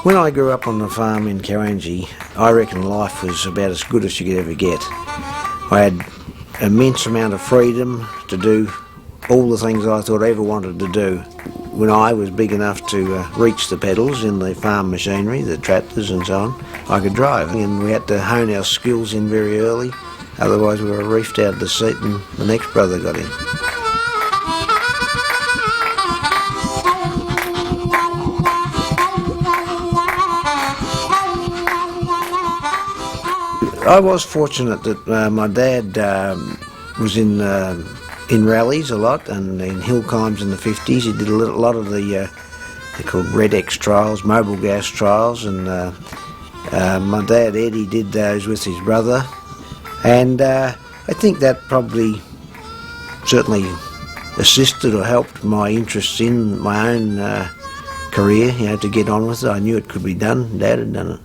When I grew up on the farm in Karangi, I reckon life was about as good as you could ever get. I had an immense amount of freedom to do all the things I thought I ever wanted to do. When I was big enough to reach the pedals in the farm machinery, the tractors and so on, I could drive. And we had to hone our skills in very early, otherwise we were reefed out of the seat and the next brother got in. I was fortunate that my dad was in rallies a lot and in hill climbs in the 50s. He did a lot of the they're called Red X trials, mobile gas trials, and my dad Eddie did those with his brother, and I think that probably certainly assisted or helped my interests in my own career, you know, to get on with it. I knew it could be done. Dad had done it.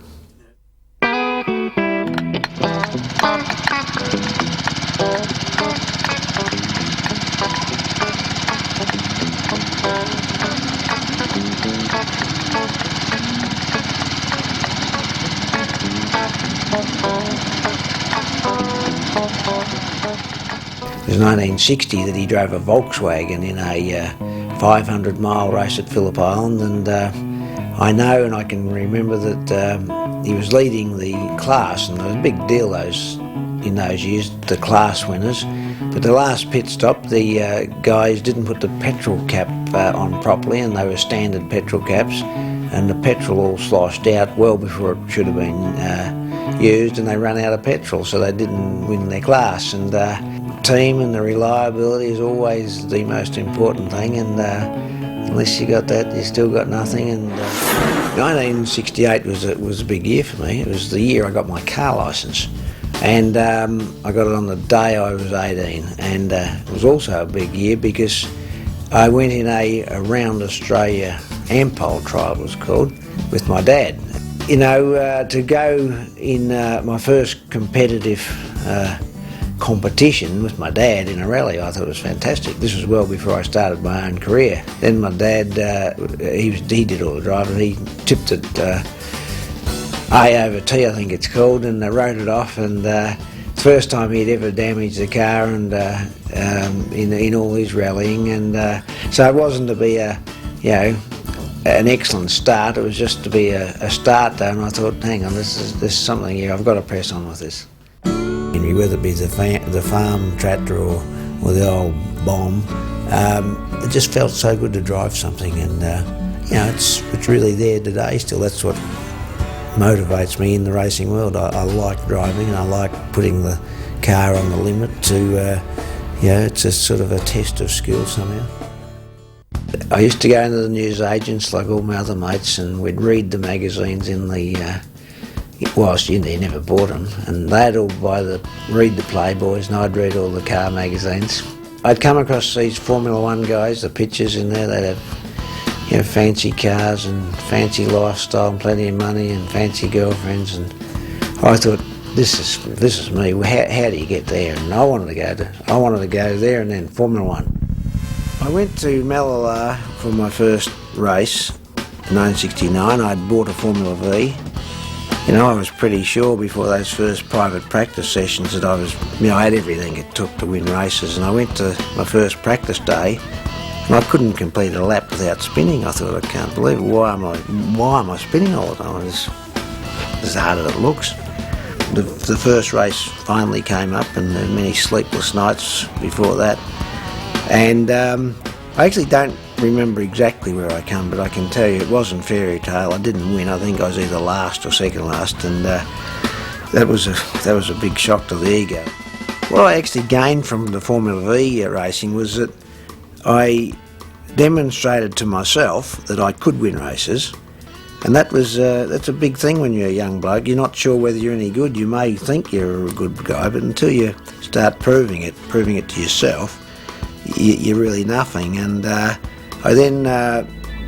It was 1960 that he drove a Volkswagen in a 500-mile race at Phillip Island, and I know and I can remember that he was leading the class, and it was a big deal in those years, the class winners. But the last pit stop, the guys didn't put the petrol cap on properly, and they were standard petrol caps, and the petrol all sloshed out well before it should have been used, and they ran out of petrol, so they didn't win their class. And team and the reliability is always the most important thing, and unless you got that, you still got nothing. And 1968 was a big year for me. It was the year I got my car licence, and I got it on the day I was 18, and it was also a big year because I went in a Round Australia Ampol trial, it was called, with my dad. You know, to go in my first competitive competition with my dad in a rally, I thought it was fantastic. This was well before I started my own career. Then my dad, he did all the driving. He tipped it A over T, I think it's called, and wrote it off. And the first time he'd ever damaged the car, and in all his rallying. And so it wasn't to be an excellent start. It was just to be a start though. And I thought, hang on, this is something here. I've got to press on with this. Whether it be the farm tractor or the old bomb, it just felt so good to drive something, and you know, it's really there today still. That's what motivates me in the racing world. I like driving, and I like putting the car on the limit to, it's a sort of a test of skill somehow. I used to go into the newsagents like all my other mates, and we'd read the magazines in the whilst you never bought them, and they'd all read the Playboys, and I'd read all the car magazines. I'd come across these Formula One guys, the pictures in there. They'd have fancy cars and fancy lifestyle and plenty of money and fancy girlfriends, and I thought, this is me. How do you get there? And I wanted to go there, and then Formula One. I went to Malala for my first race in 1969. I'd bought a Formula V. You know, I was pretty sure before those first private practice sessions that I had everything it took to win races. And I went to my first practice day, and I couldn't complete a lap without spinning. I thought, I can't believe it. Why am I spinning all the time? It's as hard as it looks. The first race finally came up, and there were many sleepless nights before that. And I actually don't remember exactly where I come, but I can tell you it wasn't fairy tale. I didn't win. I think I was either last or second last, and that was a big shock to the ego. What I actually gained from the Formula V racing was that I demonstrated to myself that I could win races, And that's a big thing when you're a young bloke. You're not sure whether you're any good. You may think you're a good guy, but until you start proving it to yourself, you're really nothing. And I then,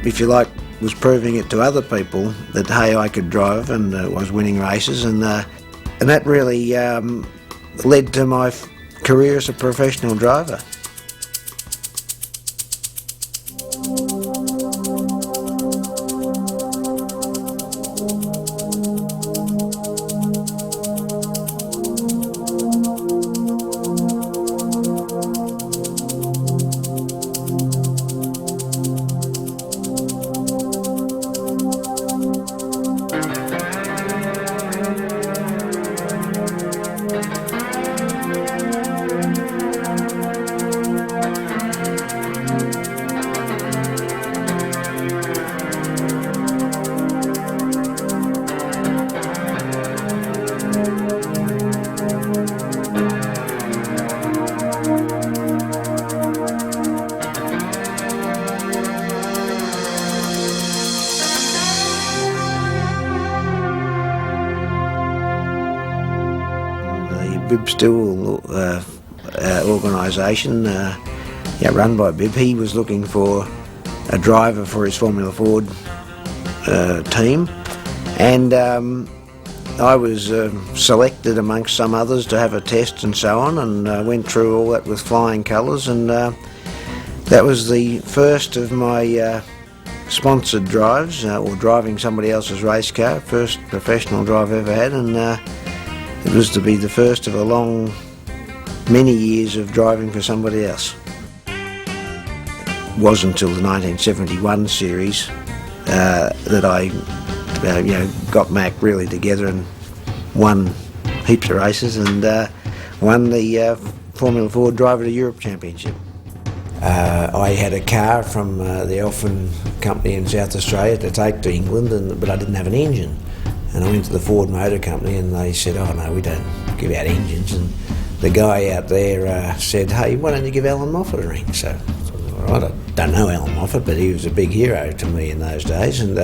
if you like, was proving it to other people that, hey, I could drive, and was winning races, and that really led to my career as a professional driver. Bib Still organisation, run by Bib, he was looking for a driver for his Formula Ford team, and I was selected amongst some others to have a test and so on, and went through all that with flying colours, and that was the first of my sponsored drives, or driving somebody else's race car, first professional drive I ever had, and it was to be the first of a long, many years of driving for somebody else. It wasn't until the 1971 series that I got Mac really together and won heaps of races, and won the Formula Ford Driver to Europe Championship. I had a car from the Elfin company in South Australia to take to England, but I didn't have an engine. And I went to the Ford Motor Company, and they said, oh no, we don't give out engines. And the guy out there said, hey, why don't you give Alan Moffat a ring? So, all right, I don't know Alan Moffat, but he was a big hero to me in those days. And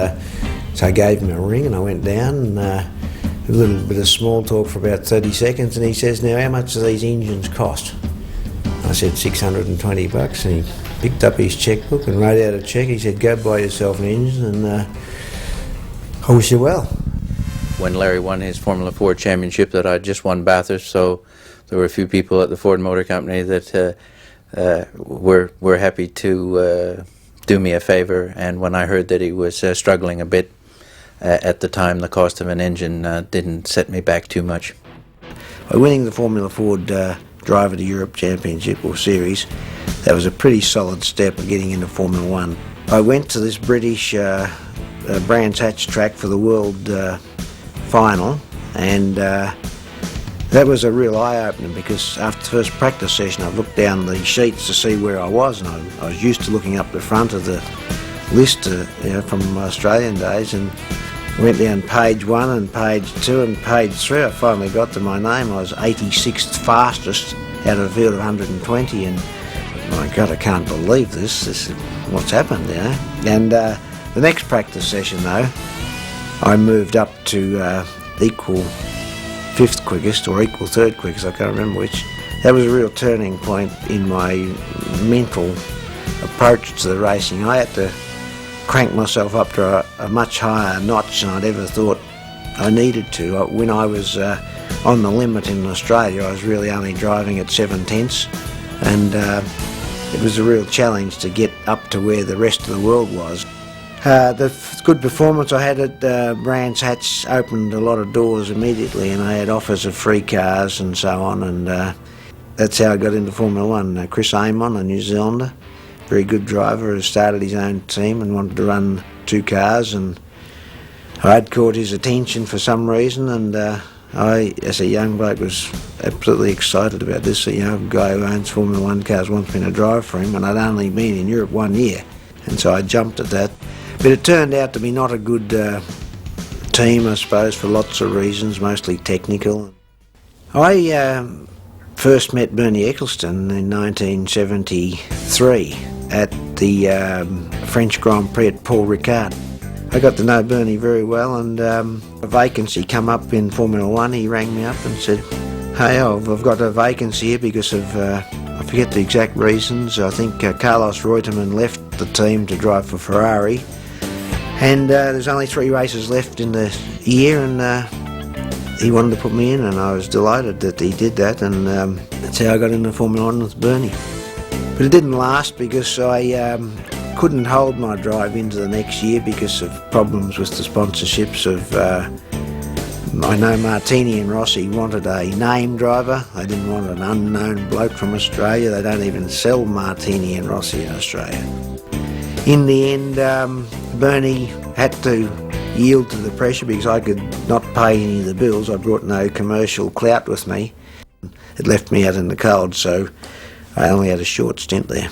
so I gave him a ring, and I went down, and a little bit of small talk for about 30 seconds, and he says, now how much do these engines cost? I said $620, and he picked up his checkbook and wrote out a cheque. He said, go buy yourself an engine, and I wish you well. When Larry won his Formula Ford championship, that I just won Bathurst, so there were a few people at the Ford Motor Company that were happy to do me a favour, and when I heard that he was struggling a bit at the time, the cost of an engine didn't set me back too much. By winning the Formula Ford Driver to Europe Championship or Series, that was a pretty solid step of getting into Formula One. I went to this British Brands Hatch track for the World Final, and that was a real eye-opener, because after the first practice session I looked down the sheets to see where I was, and I was used to looking up the front of the list from my Australian days, and went down page 1 and page 2 and page 3. I finally got to my name. I was 86th fastest out of a field of 120, and my God, I can't believe this is what's happened, And the next practice session though, I moved up to equal 5th quickest or equal 3rd quickest, I can't remember which. That was a real turning point in my mental approach to the racing. I had to crank myself up to a much higher notch than I'd ever thought I needed to. When I was on the limit in Australia, I was really only driving at 7/10, and it was a real challenge to get up to where the rest of the world was. The good performance I had at Brands Hatch opened a lot of doors immediately, and I had offers of free cars and so on, and that's how I got into Formula One. Chris Amon, a New Zealander, very good driver, has started his own team and wanted to run 2 cars, and I'd caught his attention for some reason, and I, as a young bloke, was absolutely excited about this. A guy who owns Formula One cars wants me to drive for him, and I'd only been in Europe 1 year, and so I jumped at that. But it turned out to be not a good team, I suppose, for lots of reasons, mostly technical. I first met Bernie Eccleston in 1973 at the French Grand Prix at Paul Ricard. I got to know Bernie very well, and a vacancy come up in Formula One. He rang me up and said, "Hey, I've got a vacancy here because of, I forget the exact reasons. I think Carlos Reutemann left the team to drive for Ferrari, and there's only 3 races left in the year, and he wanted to put me in, and I was delighted that he did that, and that's how I got into Formula One with Bernie. But it didn't last because I couldn't hold my drive into the next year because of problems with the sponsorships of, I know Martini and Rossi wanted a name driver. They didn't want an unknown bloke from Australia. They don't even sell Martini and Rossi in Australia. In the end, Bernie had to yield to the pressure because I could not pay any of the bills. I brought no commercial clout with me. It left me out in the cold, so I only had a short stint there.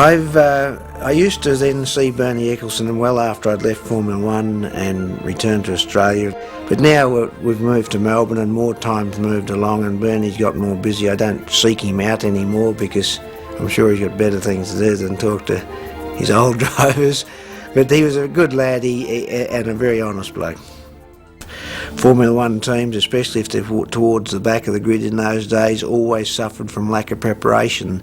I used to then see Bernie Ecclestone well after I'd left Formula One and returned to Australia. But now we've moved to Melbourne and more time's moved along and Bernie's got more busy. I don't seek him out anymore because I'm sure he's got better things to do than talk to his old drivers. But he was a good lad and a very honest bloke. Formula One teams, especially if they're towards the back of the grid in those days, always suffered from lack of preparation.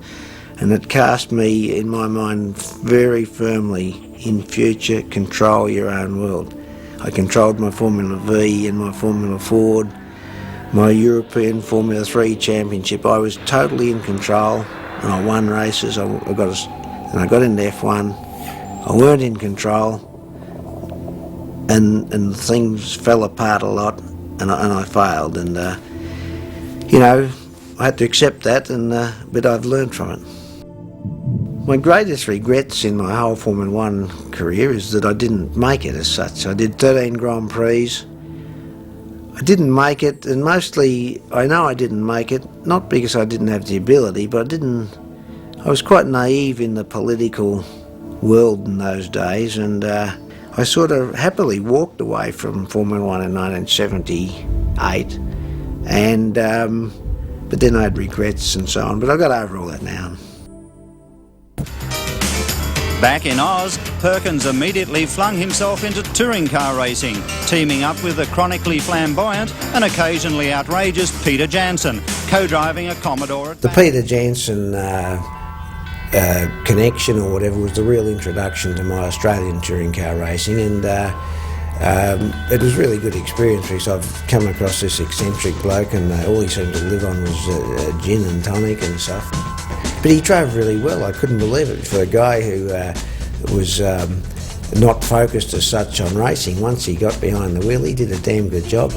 And it cast me, in my mind, very firmly in future, control your own world. I controlled my Formula V and my Formula Ford, my European Formula 3 championship. I was totally in control and I won races. I got into F1. I weren't in control and things fell apart a lot and I failed. And, you know, I had to accept that, but I've learned from it. My greatest regrets in my whole Formula One career is that I didn't make it as such. I did 13 Grand Prix. I didn't make it, and mostly I know I didn't make it, not because I didn't have the ability, but I was quite naive in the political world in those days, and I sort of happily walked away from Formula One in 1978, and but then I had regrets and so on, but I got over all that now. Back in Oz, Perkins immediately flung himself into touring car racing, teaming up with the chronically flamboyant and occasionally outrageous Peter Jansen, co-driving a Commodore at The Peter Jansen connection or whatever was the real introduction to my Australian touring car racing, and it was a really good experience because I've come across this eccentric bloke and all he seemed to live on was gin and tonic and stuff. But he drove really well. I couldn't believe it for a guy who was not focused as such on racing. Once he got behind the wheel, he did a damn good job.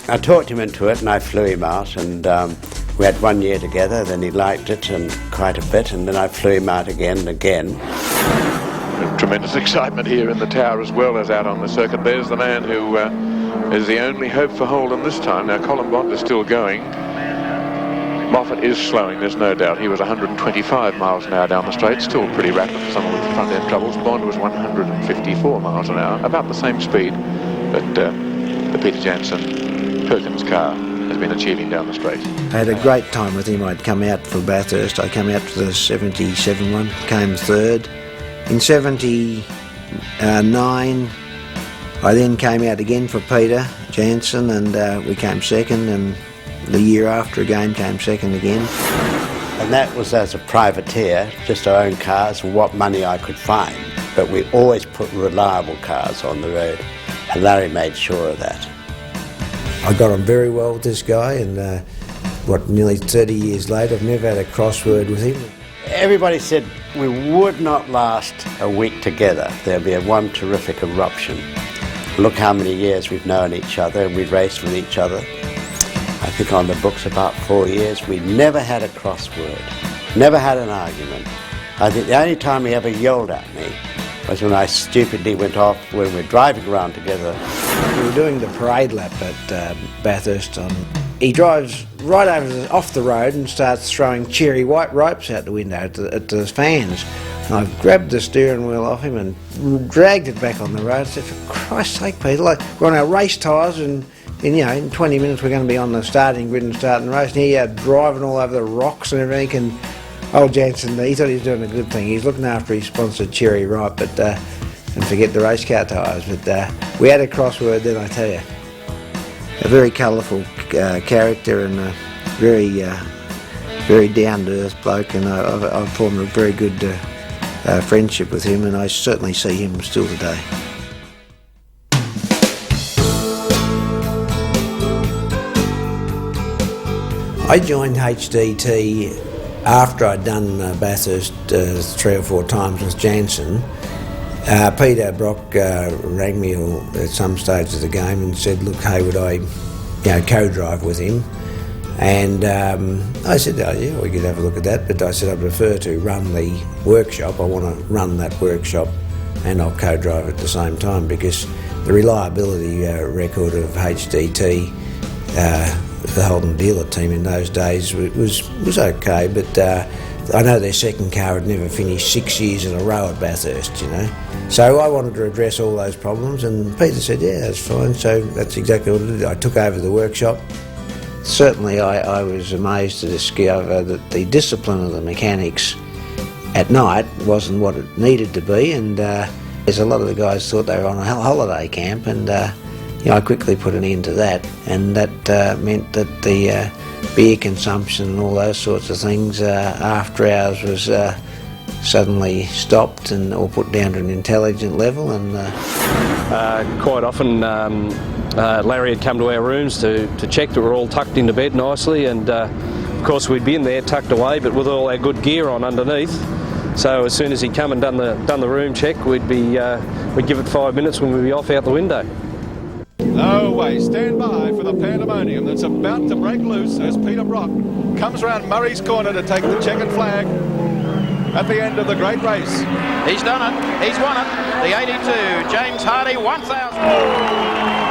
I talked him into it and I flew him out, and we had 1 year together. Then he liked it and quite a bit, and then I flew him out again and again. Tremendous excitement here in the tower as well as out on the circuit. There's the man who is the only hope for Holden this time. Now Colin Bond is still going. Moffat is slowing, there's no doubt. He was 125 miles an hour down the straight, still pretty rapid for someone with front end troubles. Bond was 154 miles an hour, about the same speed that the Peter Jansen Perkins car has been achieving down the straight. I had a great time with him. I'd come out for Bathurst. I came out for the 77 one, came third. In 79, I then came out again for Peter Jansen, and we came second, and the year after again came second again. And that was as a privateer, just our own cars and what money I could find. But we always put reliable cars on the road, and Larry made sure of that. I got on very well with this guy, and nearly 30 years later, I've never had a crossword with him. Everybody said we would not last a week together. There'd be one terrific eruption. Look how many years we've known each other and we've raced with each other. I think on the books about 4 years, we never had a crossword, never had an argument. I think the only time he ever yelled at me was when I stupidly went off when we were driving around together. We were doing the parade lap at Bathurst. He drives right off the road and starts throwing cherry white ropes out the window at the fans. And I grabbed the steering wheel off him and dragged it back on the road. I said, for Christ's sake, Peter, we're on our race tyres and in 20 minutes we're going to be on the starting grid and starting the race. And here you are driving all over the rocks and everything. And Old Jansen, he thought he was doing a good thing. He's looking after his sponsor Cherry Ripe, but and forget the race car tyres. But we had a crossword then, I tell you. A very colourful character and a very down-to-earth bloke, and I've formed a very good friendship with him, and I certainly see him still today. I joined HDT after I'd done Bathurst 3 or 4 times with Jansen. Peter Brock rang me at some stage of the game and said, look, hey, would I co-drive with him? And I said, oh yeah, we could have a look at that, but I said I prefer to run the workshop. I want to run that workshop and I'll co-drive at the same time, because the reliability record of HDT, the Holden dealer team in those days, was okay, but I know their second car had never finished 6 years in a row at Bathurst, you know. So I wanted to address all those problems, and Peter said, yeah, that's fine. So that's exactly what I did. I took over the workshop. Certainly I was amazed to discover that the discipline of the mechanics at night wasn't what it needed to be, and there's a lot of the guys thought they were on a holiday camp, and I quickly put an end to that, and that meant that the beer consumption and all those sorts of things after hours was suddenly stopped or put down to an intelligent level. And quite often Larry had come to our rooms to check that we're all tucked into bed nicely, and of course we'd be in there tucked away but with all our good gear on underneath. So as soon as he'd come and done the room check, we'd give it 5 minutes when we'd be off out the window. No way, stand by for the pandemonium that's about to break loose as Peter Brock comes round Murray's corner to take the checkered flag at the end of the great race. He's done it, he's won it, the 82, James Hardy, 1,000.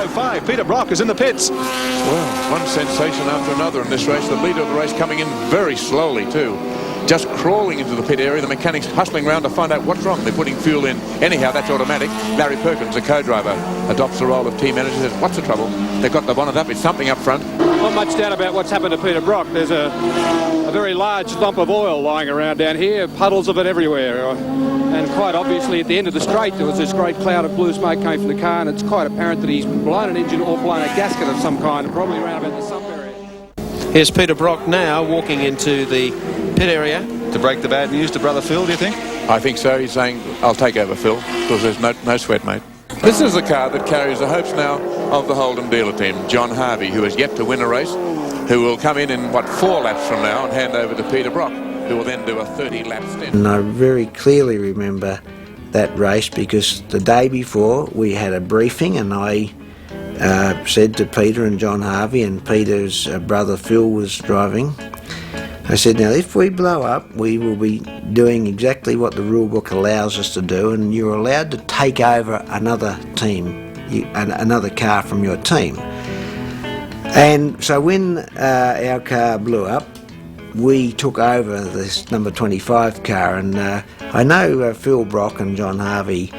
05, Peter Brock is in the pits. Well, one sensation after another in this race. The leader of the race coming in very slowly too. Just crawling into the pit area, the mechanics hustling around to find out what's wrong. They're putting fuel in. Anyhow, that's automatic. Larry Perkins, the co-driver, adopts the role of team manager, says, what's the trouble? They've got the bonnet up, it's something up front. Not much doubt about what's happened to Peter Brock. There's a very large lump of oil lying around down here, puddles of it everywhere. And quite obviously at the end of the straight there was this great cloud of blue smoke came from the car, and it's quite apparent that he's blown an engine or blown a gasket of some kind, probably around about the sump area. Here's Peter Brock now walking into the pit area to break the bad news to brother Phil, do you think? I think so. He's saying, I'll take over, Phil, because there's no sweat, mate. This is the car that carries the hopes now of the Holden dealer team. John Harvey, who has yet to win a race, who will come in 4 laps from now and hand over to Peter Brock, who will then do a 30-lap stint. And I very clearly remember that race because the day before we had a briefing, and I said to Peter and John Harvey, and Peter's brother Phil was driving, I said, now if we blow up, we will be doing exactly what the rule book allows us to do, and you're allowed to take over another team, another car from your team. And so when our car blew up, we took over this number 25 car, and I know Phil Brock and John Harvey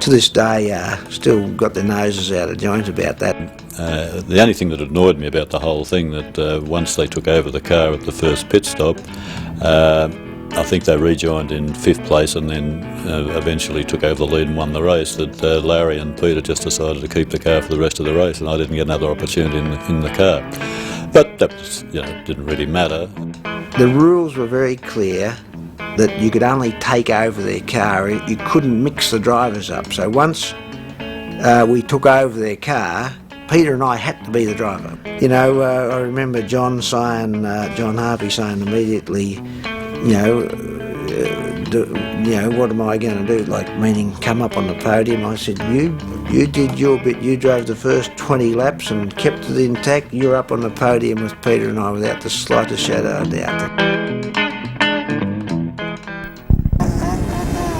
to this day still got their noses out of joint about that. The only thing that annoyed me about the whole thing, that once they took over the car at the first pit stop, I think they rejoined in 5th place and then eventually took over the lead and won the race, that Larry and Peter just decided to keep the car for the rest of the race, and I didn't get another opportunity in the car. But that was, didn't really matter. The rules were very clear that you could only take over their car, you couldn't mix the drivers up. So once we took over their car, Peter and I had to be the driver. I remember John Harvey saying immediately, what am I going to do? Like, meaning come up on the podium. I said, you did your bit. You drove the first 20 laps and kept it intact. You're up on the podium with Peter and I without the slightest shadow of doubt.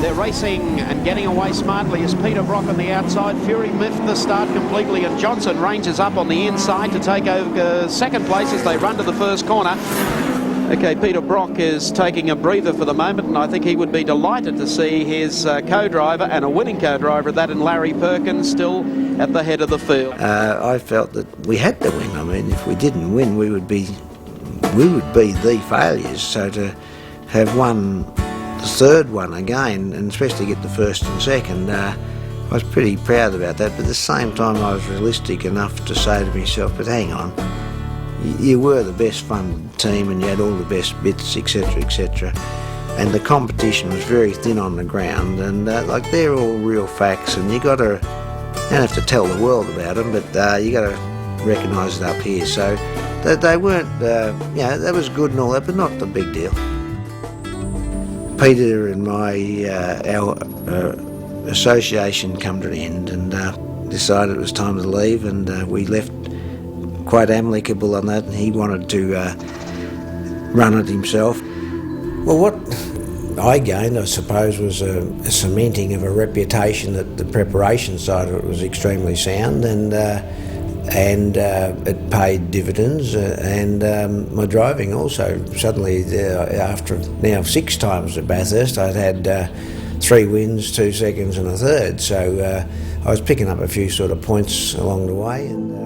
They're racing and getting away smartly as Peter Brock on the outside. Fury miffed the start completely, and Johnson ranges up on the inside to take over second place as they run to the first corner. Okay, Peter Brock is taking a breather for the moment, and I think he would be delighted to see his co-driver, and a winning co-driver at that, in Larry Perkins, still at the head of the field. I felt that we had to win. I mean, if we didn't win, we would be the failures. So to have won the third one again, and especially get the first and second, I was pretty proud about that. But at the same time, I was realistic enough to say to myself, but hang on, you were the best funded team and you had all the best bits, etc, etc. And the competition was very thin on the ground, and like, they're all real facts, and you don't have to tell the world about them, but you got to recognise it up here. So they weren't, that was good and all that, but not the big deal. Peter and our association come to an end, and decided it was time to leave, and we left quite amicable on that, and he wanted to run it himself. Well, what I gained, I suppose, was a cementing of a reputation that the preparation side of it was extremely sound, and it paid dividends, and my driving also. Suddenly, after now 6 times at Bathurst, I'd had 3 wins, 2 seconds and a third, so I was picking up a few sort of points along the way. And,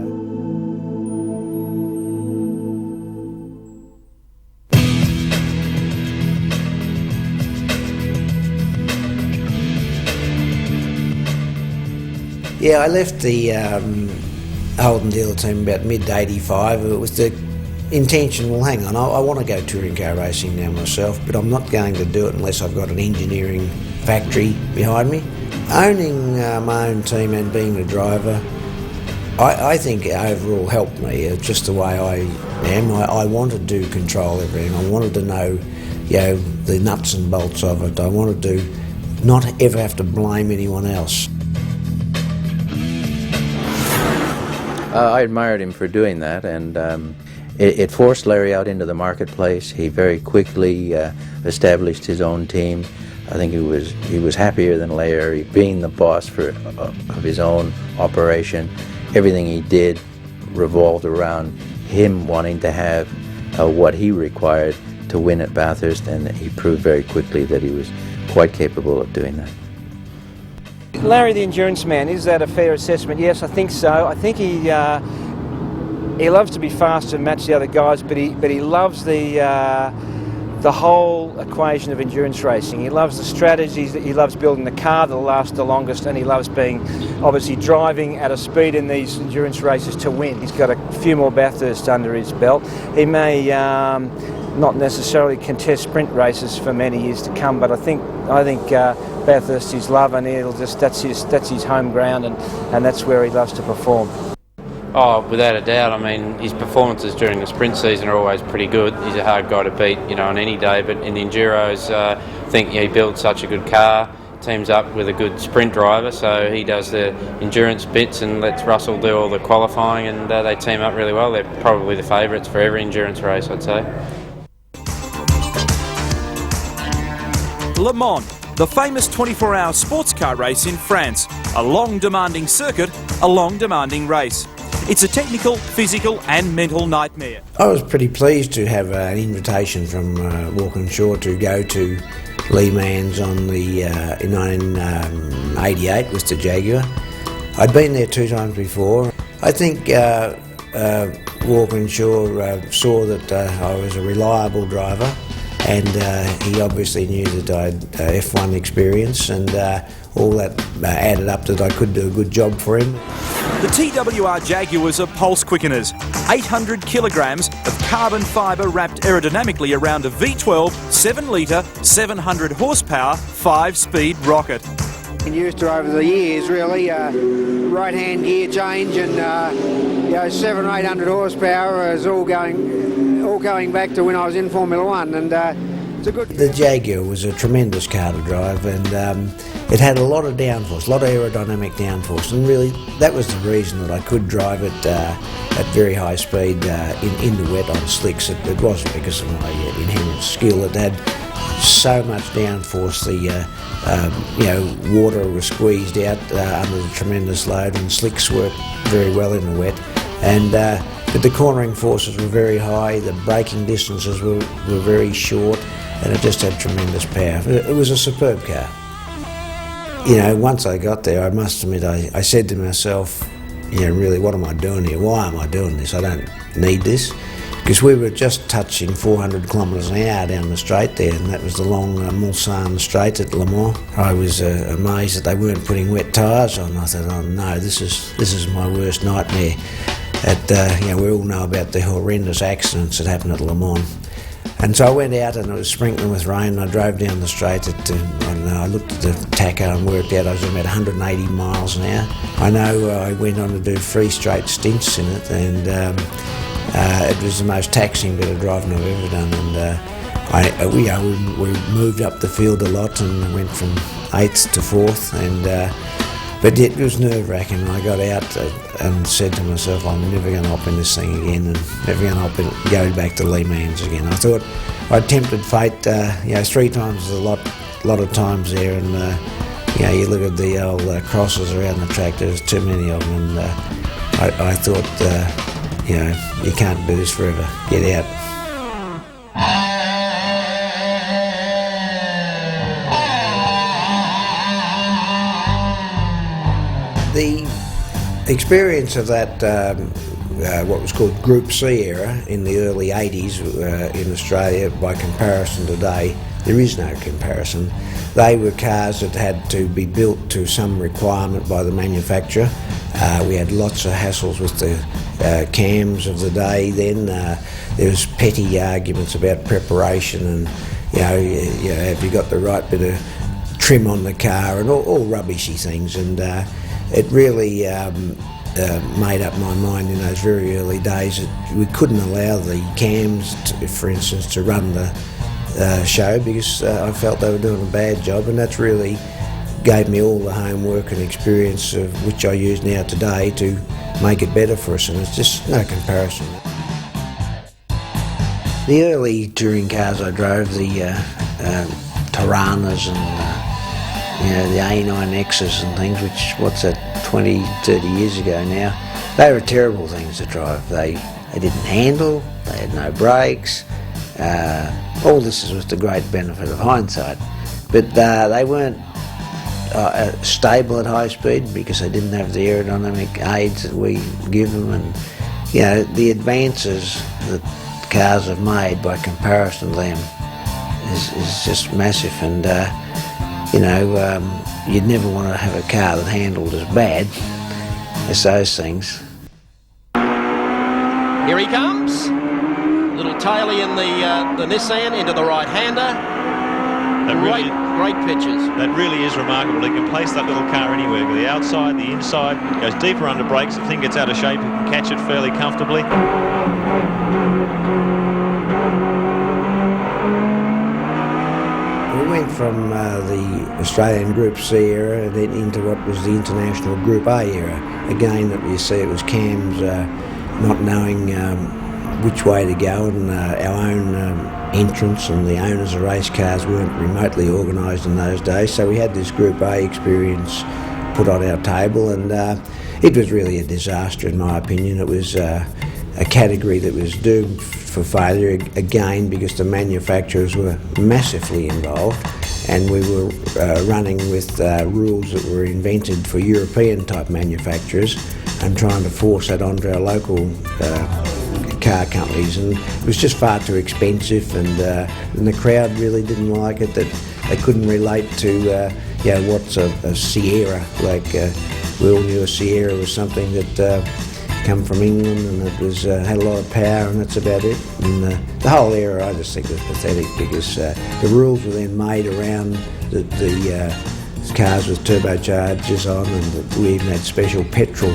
yeah, I left the Holden dealer team about mid-85 with the intention, well, hang on, I want to go touring car racing now myself, but I'm not going to do it unless I've got an engineering factory behind me. Owning my own team and being the driver, I think it overall helped me, just the way I am. I wanted to control everything. I wanted to know, the nuts and bolts of it. I wanted to not ever have to blame anyone else. I admired him for doing that, and it forced Larry out into the marketplace. He very quickly established his own team. I think he was happier than Larry, being the boss of his own operation. Everything he did revolved around him wanting to have what he required to win at Bathurst, and he proved very quickly that he was quite capable of doing that. Larry the endurance man, is that a fair assessment? Yes, I think so. I think he loves to be fast and match the other guys, but he loves the whole equation of endurance racing. He loves the strategies, that he loves building the car that'll last the longest, and he loves obviously driving at a speed in these endurance races to win. He's got a few more Bathursts under his belt. He may not necessarily contest sprint races for many years to come, but I think Bathurst is love, and that's his home ground, and that's where he loves to perform. Oh, without a doubt. I mean, his performances during the sprint season are always pretty good. He's a hard guy to beat, on any day. But in the Enduros, I think he builds such a good car, teams up with a good sprint driver, so he does the endurance bits and lets Russell do all the qualifying, and they team up really well. They're probably the favourites for every endurance race, I'd say. Le Mans, the famous 24-hour sports car race in France. A long, demanding circuit, a long, demanding race. It's a technical, physical and mental nightmare. I was pretty pleased to have an invitation from Walkinshaw to go to Le Mans in 1988 with the Jaguar. I'd been there 2 times before. I think Walkinshaw saw that I was a reliable driver, and he obviously knew that I had F1 experience, and all that added up that I could do a good job for him. The TWR Jaguars are pulse quickeners, 800 kilograms of carbon fibre wrapped aerodynamically around a V12, 7-litre, 700 horsepower, 5-speed rocket. Been used to over the years, really. Right-hand gear change and 700 or 800 horsepower is all going back to when I was in Formula One, and it's a good. The Jaguar was a tremendous car to drive, and it had a lot of downforce, a lot of aerodynamic downforce, and really that was the reason that I could drive it at very high speed in the wet on slicks. It wasn't because of my inherent skill. It had so much downforce, the water was squeezed out under the tremendous load, and slicks worked very well in the wet. And But the cornering forces were very high, the braking distances were very short, and it just had tremendous power. It was a superb car. You know, once I got there, I must admit, I said to myself, you know, really, what am I doing here? Why am I doing this? I don't need this. Because we were just touching 400 kilometres an hour down the straight there, and that was the long Mulsanne straight at Le Mans. I was amazed that they weren't putting wet tyres on. I thought, oh no, this is my worst nightmare. You know, we all know about the horrendous accidents that happened at Le Mans. And so I went out and it was sprinkling with rain, and I drove down the straight at, I don't know, I looked at the tacho and worked out I was doing about 180 miles an hour. I know I went on to do 3 straight stints in it, and it was the most taxing bit of driving I've ever done. And we moved up the field a lot and went from 8th to 4th, and but it was nerve-wracking. I got out and said to myself, I'm never going to hop in this thing again, and never going to go back to Le Mans again. I thought I tempted fate, you know, 3 times is a lot of times there, and you know, you look at the old crosses around the track, there's too many of them, and I thought, you know, you can't do this forever, get out. The experience of that, what was called Group C era in the early 80s in Australia, by comparison today, there is no comparison. They were cars that had to be built to some requirement by the manufacturer. We had lots of hassles with the cams of the day then. There was petty arguments about preparation and, you know, have you got the right bit of trim on the car, and all rubbishy things. And it really made up my mind in those very early days that we couldn't allow the cams, for instance, to run the show, because I felt they were doing a bad job, and that's really gave me all the homework and experience of which I use now today to make it better for us, and it's just no comparison. The early touring cars I drove, the Tiranas and you know, the A9Xs and things, which, what's that, 20, 30 years ago now, they were terrible things to drive. They didn't handle, they had no brakes. All this is with the great benefit of hindsight. But they weren't stable at high speed because they didn't have the aerodynamic aids that we give them. And, you know, the advances that cars have made by comparison to them is just massive. And you know, you'd never want to have a car that handled as bad as those things. Here he comes. Little taily in the Nissan into the right-hander. Great pitches. That really is remarkable. He can place that little car anywhere, the outside, the inside, goes deeper under brakes. If the thing gets out of shape, he can catch it fairly comfortably. We went from the Australian Group C era and then into what was the International Group A era. Again, that you see, it was cams not knowing which way to go, and our own entrance and the owners of race cars weren't remotely organised in those days. So we had this Group A experience put on our table, and it was really a disaster in my opinion. It was a category that was doomed for failure again because the manufacturers were massively involved, and we were running with rules that were invented for European type manufacturers and trying to force that onto our local car companies, and it was just far too expensive, and the crowd really didn't like it, that they couldn't relate to you know, what's a Sierra. Like we all knew a Sierra was something that come from England, and it was had a lot of power, and that's about it. And the whole era I just think was pathetic, because the rules were then made around the cars with turbochargers on, and we even had special petrol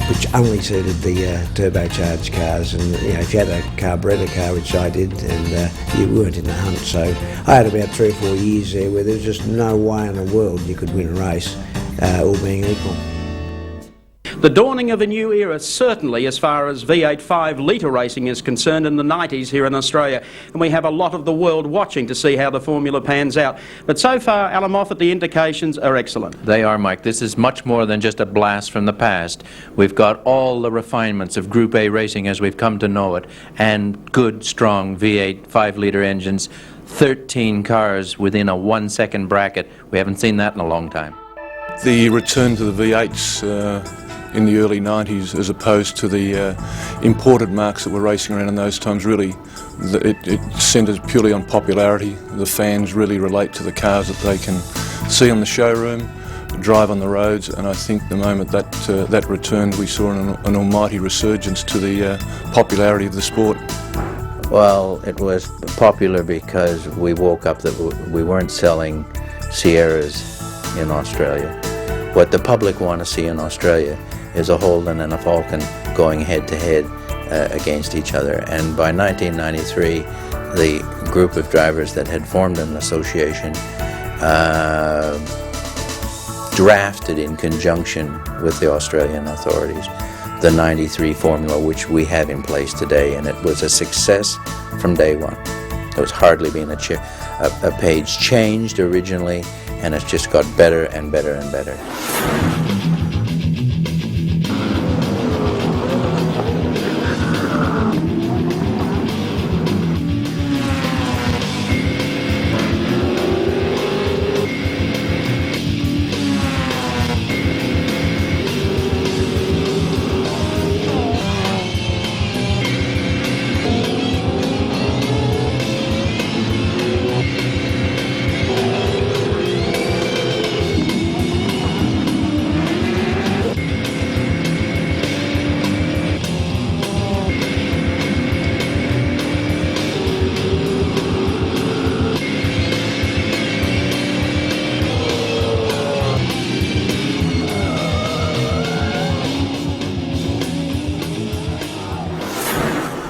which only suited the turbocharged cars. And you know, if you had a carburettor car, which I did, and you weren't in the hunt. So I had about 3 or 4 years there where there was just no way in the world you could win a race, all being equal. The dawning of a new era, certainly as far as V8 5-litre racing is concerned in the 90s here in Australia, and we have a lot of the world watching to see how the formula pans out. But so far, Alan Moffat, the indications are excellent. They are, Mike. This is much more than just a blast from the past. We've got all the refinements of Group A racing as we've come to know it, and good, strong V8 5-litre engines, 13 cars within a 1-second bracket. We haven't seen that in a long time. The return to the V8s in the early 90s as opposed to the imported marques that were racing around in those times, really it centres purely on popularity. The fans really relate to the cars that they can see on the showroom, drive on the roads, and I think the moment that that returned, we saw an almighty resurgence to the popularity of the sport. Well, it was popular because we woke up that we weren't selling Sierras in Australia. What the public want to see in Australia is a Holden and a Falcon going head-to-head against each other. And by 1993, the group of drivers that had formed an association drafted in conjunction with the Australian authorities the 93 formula, which we have in place today, and it was a success from day one. There was hardly been a page changed originally, and it's just got better and better and better.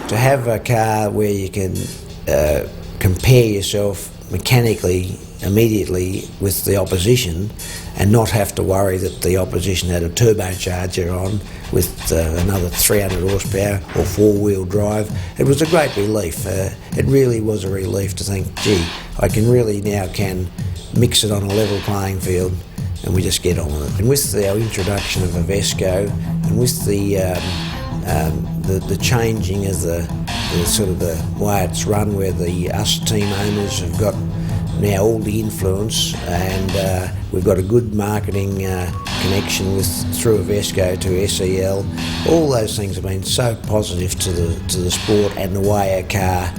To have a car where you can compare yourself mechanically immediately with the opposition and not have to worry that the opposition had a turbocharger on with another 300 horsepower or four-wheel drive, it was a great relief. It really was a relief to think, gee, I really can mix it on a level playing field, and we just get on with it. And with our introduction of a Vesco and with the changing of the sort of the way it's run, where us team owners have got now all the influence, and we've got a good marketing connection through Vesco to SEL. All those things have been so positive to the sport and the way a car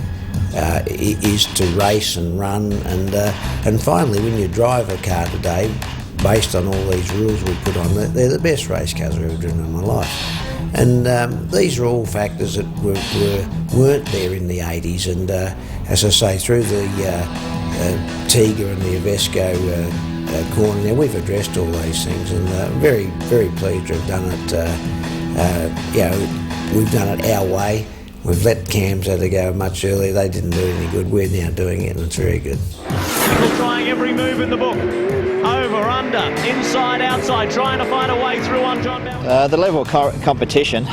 is to race and run, and finally when you drive a car today, based on all these rules we put on, they're the best race cars I've ever driven in my life. And these are all factors that weren't there in the 80s, and as I say, through the Tiga and the Vesco corner now, we've addressed all those things, and very, very pleased to have done it. We've done it our way. We've let Cams have to go much earlier. They didn't do any good. We're now doing it, and it's very good. People trying every move in the book. Over, under, inside, outside, trying to find a way through on John Bell. The level of competition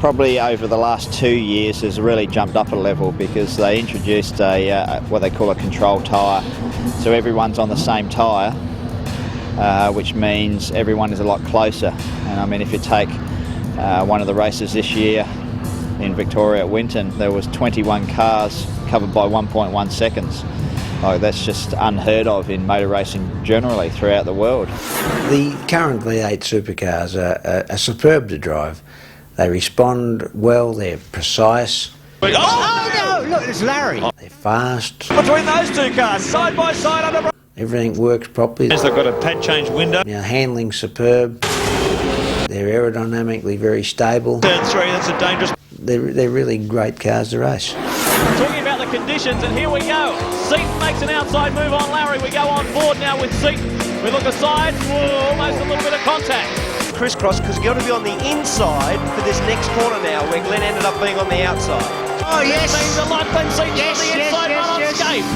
probably over the last 2 years has really jumped up a level, because they introduced what they call a control tyre, so everyone's on the same tyre, which means everyone is a lot closer. And I mean, if you take one of the races this year in Victoria at Winton, there was 21 cars covered by 1.1 seconds. Oh, that's just unheard of in motor racing generally throughout the world. The current V8 supercars are superb to drive. They respond well, they're precise. Oh no, look, it's Larry. They're fast. Between those two cars, side by side under... Everything works properly. They've got a pad change window. Now, handling's superb. They're aerodynamically very stable. Turn 3, that's a dangerous... They're really great cars to race. Talking about the conditions, and here we go. Seaton makes an outside move on Larry. We go on board now with Seaton. We look aside, whoa, almost a little bit of contact. Crisscross, because you've got to be on the inside for this next corner now, where Glenn ended up being on the outside. Oh, yes! That means a light Glenn Seaton on the inside, run on skate.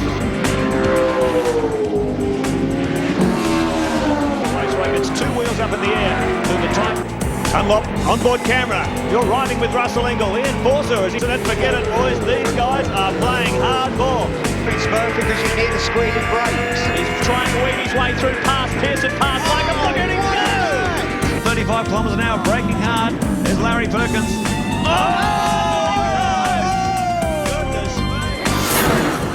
Raceway gets 2 wheels up in the air to the time. Unlock onboard camera. You're riding with Russell Engel. The enforcer. As he said, forget it, boys. These guys are playing hardball. It's slow because you need to squeeze his brakes. He's trying to weave his way through past Pearson, past Latham. Look at him go! 35 kilometres an hour, braking hard. There's Larry Perkins.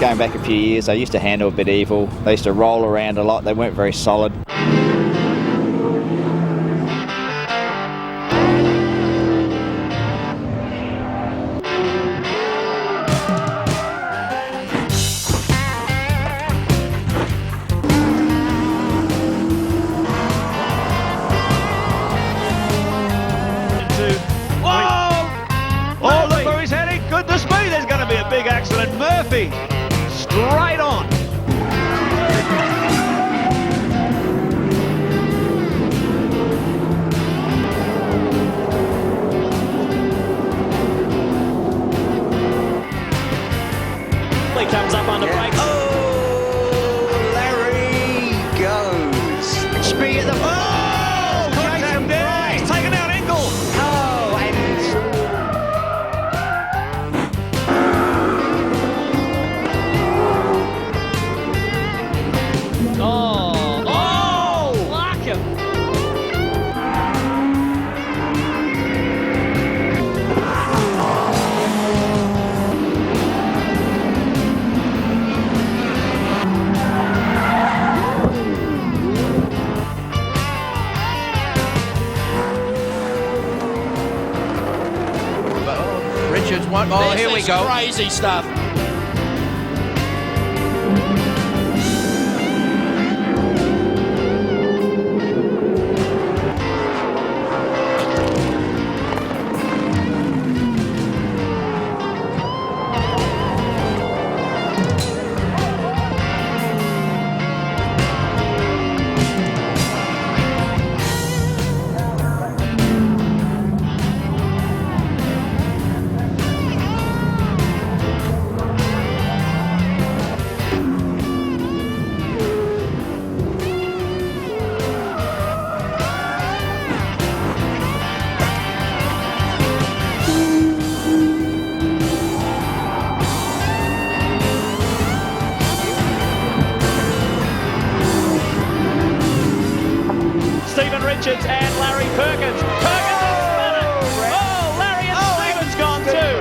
Going back a few years, they used to handle a bit evil. They used to roll around a lot. They weren't very solid. Oh, look where he's heading. Goodness me, there's going to be a big accident. Murphy, straight on. He comes up under brakes. Oh, Larry goes. Speed at the... Oh, contact there. He's taken out Engel. Oh, and... Oh, like him. Richards one. Oh, This here we is go. crazy stuff. Stephen Richards and Larry Perkins. Perkins has spun it. Oh, Larry and Stephen's gone too.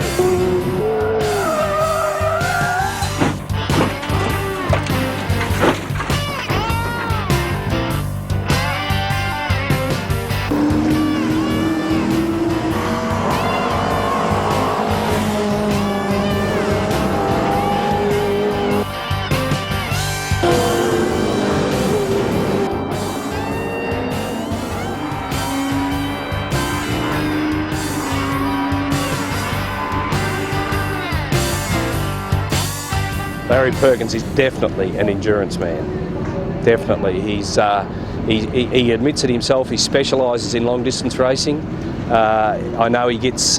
Larry Perkins is definitely an endurance man. Definitely. He admits it himself. He specialises in long distance racing. I know he gets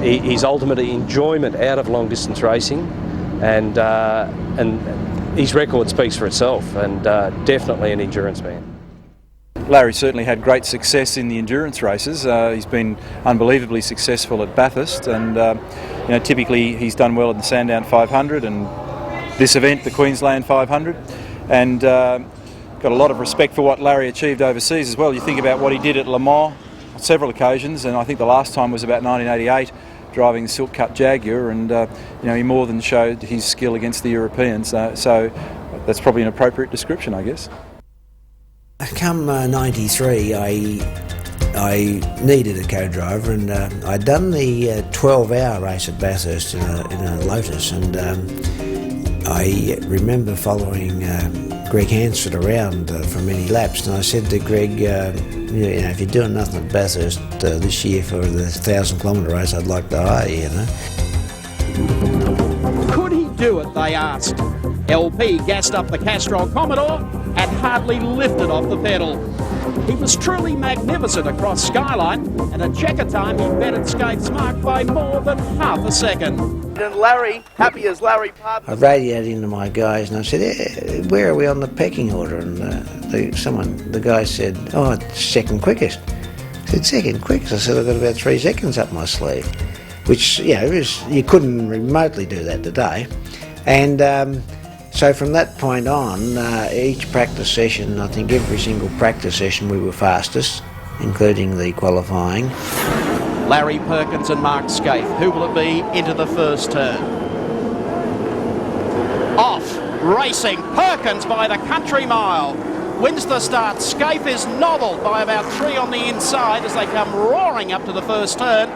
his ultimate enjoyment out of long distance racing, and his record speaks for itself, and definitely an endurance man. Larry certainly had great success in the endurance races. He's been unbelievably successful at Bathurst, and typically he's done well in the Sandown 500 and this event, the Queensland 500, and got a lot of respect for what Larry achieved overseas as well. You think about what he did at Le Mans on several occasions, and I think the last time was about 1988, driving the Silk Cut Jaguar, and he more than showed his skill against the Europeans. So that's probably an appropriate description, I guess. Come 93, I needed a co-driver, and I'd done the 12-hour race at Bathurst in a Lotus, and I remember following Greg Hansford around for many laps, and I said to Greg, if you're doing nothing at Bathurst this year for the 1,000-kilometre race, I'd like to hire you, Could he do it, they asked. LP gassed up the Castrol Commodore and hardly lifted off the pedal. He was truly magnificent across Skyline, and at checker time he bettered Skate's mark by more than half a second. And Larry, happy as Larry Pardon. I radioed into my guys and I said, where are we on the pecking order? And the guy said, it's second quickest. He said, second quickest? I said, I've got about 3 seconds up my sleeve, which, you know, you couldn't remotely do that today. And so from that point on, each practice session, I think every single practice session we were fastest, including the qualifying. Larry Perkins and Mark Scaife. Who will it be into the first turn? Off, racing, Perkins by the country mile. Wins the start. Scaife is nobbled by about 3 on the inside as they come roaring up to the first turn.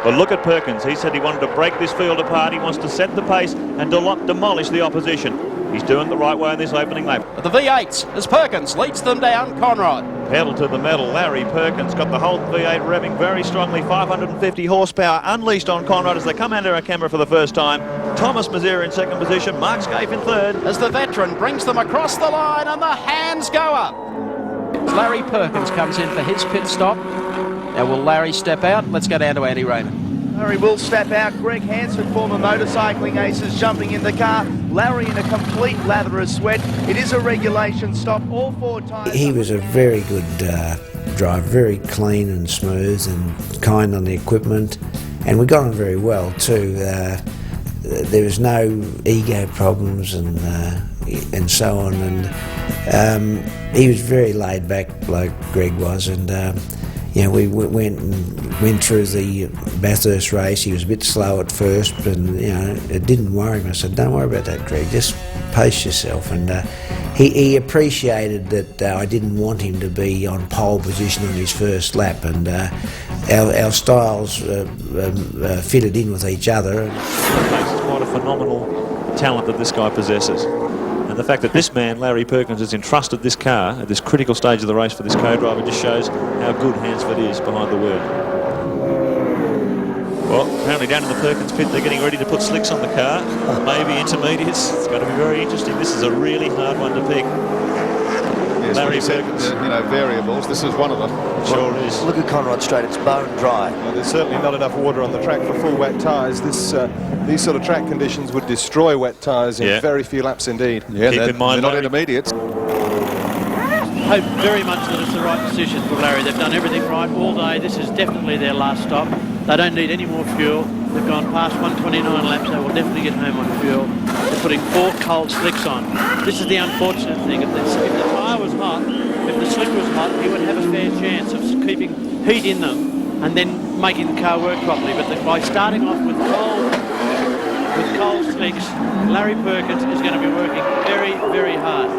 But look at Perkins. He said he wanted to break this field apart. He wants to set the pace and demolish the opposition. He's doing it the right way in this opening lap. But the V8s as Perkins leads them down Conrod. Pedal to the metal. Larry Perkins got the whole V8 revving very strongly. 550 horsepower unleashed on Conrad as they come under our camera for the first time. Thomas Mazera in second position. Mark Scaife in third. As the veteran brings them across the line and the hands go up. As Larry Perkins comes in for his pit stop. Now will Larry step out? Let's go down to Andy Raymond. Larry will step out. Greg Hansford, former motorcycling aces, jumping in the car. Larry in a complete lather of sweat. It is a regulation stop. All 4 tyres. He was a very good driver, very clean and smooth and kind on the equipment, and we got on very well too. There was no ego problems and so on, and he was very laid back, like Greg was, and you know, we went through the Bathurst race. He was a bit slow at first, but you know, it didn't worry me. I said, "Don't worry about that, Greg. Just pace yourself." And he appreciated that I didn't want him to be on pole position on his first lap, and our styles fitted in with each other. It's quite a phenomenal talent that this guy possesses. And the fact that this man, Larry Perkins, has entrusted this car at this critical stage of the race for this co-driver just shows how good Hansford is behind the wheel. Well, apparently down in the Perkins pit, they're getting ready to put slicks on the car, maybe intermediates. It's going to be very interesting. This is a really hard one to pick. Yes, Larry Perkins. You know, variables. This is one of them. Sure is. Look at Conrod Straight. It's bone dry. Well, there's certainly not enough water on the track for full wet tyres. These sort of track conditions would destroy wet tyres in very few laps indeed. Yeah, Keep in mind, they're not intermediates. Hope very much that it's the right decision for Larry. They've done everything right all day. This is definitely their last stop. They don't need any more fuel. They've gone past 129 laps. They will definitely get home on fuel. They're putting 4 cold slicks on. This is the unfortunate thing. If the tyre was hot, if the slick was hot, he would have a fair chance of keeping heat in them and then making the car work properly. But by starting off with cold slicks, Larry Perkins is going to be working very, very hard.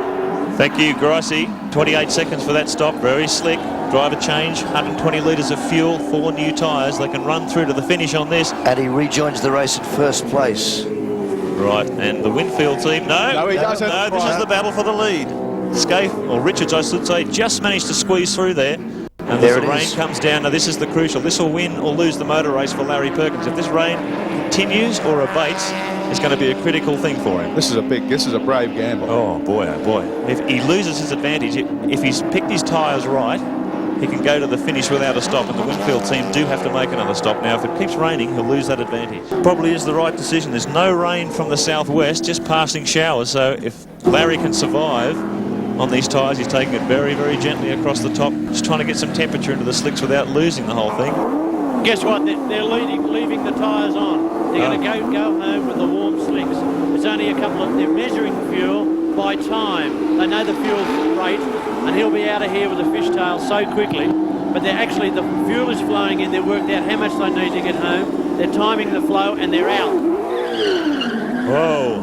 Thank you, Gricey. 28 seconds for that stop. Very slick. Driver change, 120 litres of fuel, 4 new tyres. They can run through to the finish on this. And he rejoins the race at first place. Right, and the Winfield team, no, he doesn't. No, this is the battle for the lead. Scaife, or Richards I should say, just managed to squeeze through there. And as the rain comes down, now this is the crucial. This will win or lose the motor race for Larry Perkins. If this rain continues or abates, it's going to be a critical thing for him. This is a brave gamble. Oh boy, oh boy. If he loses his advantage, if he's picked his tyres right, he can go to the finish without a stop, and the Winfield team do have to make another stop. Now, if it keeps raining, he'll lose that advantage. Probably is the right decision. There's no rain from the southwest, just passing showers, so if Larry can survive on these tyres, he's taking it very, very gently across the top, just trying to get some temperature into the slicks without losing the whole thing. Guess what? They're leaving the tyres on. They're going to go home with the warm slicks. It's only a couple of... They're measuring fuel by time. They know the fuel rate, and he'll be out of here with a fishtail so quickly. But they're actually, the fuel is flowing in. They've worked out how much they need to get home. They're timing the flow, and they're out. Whoa.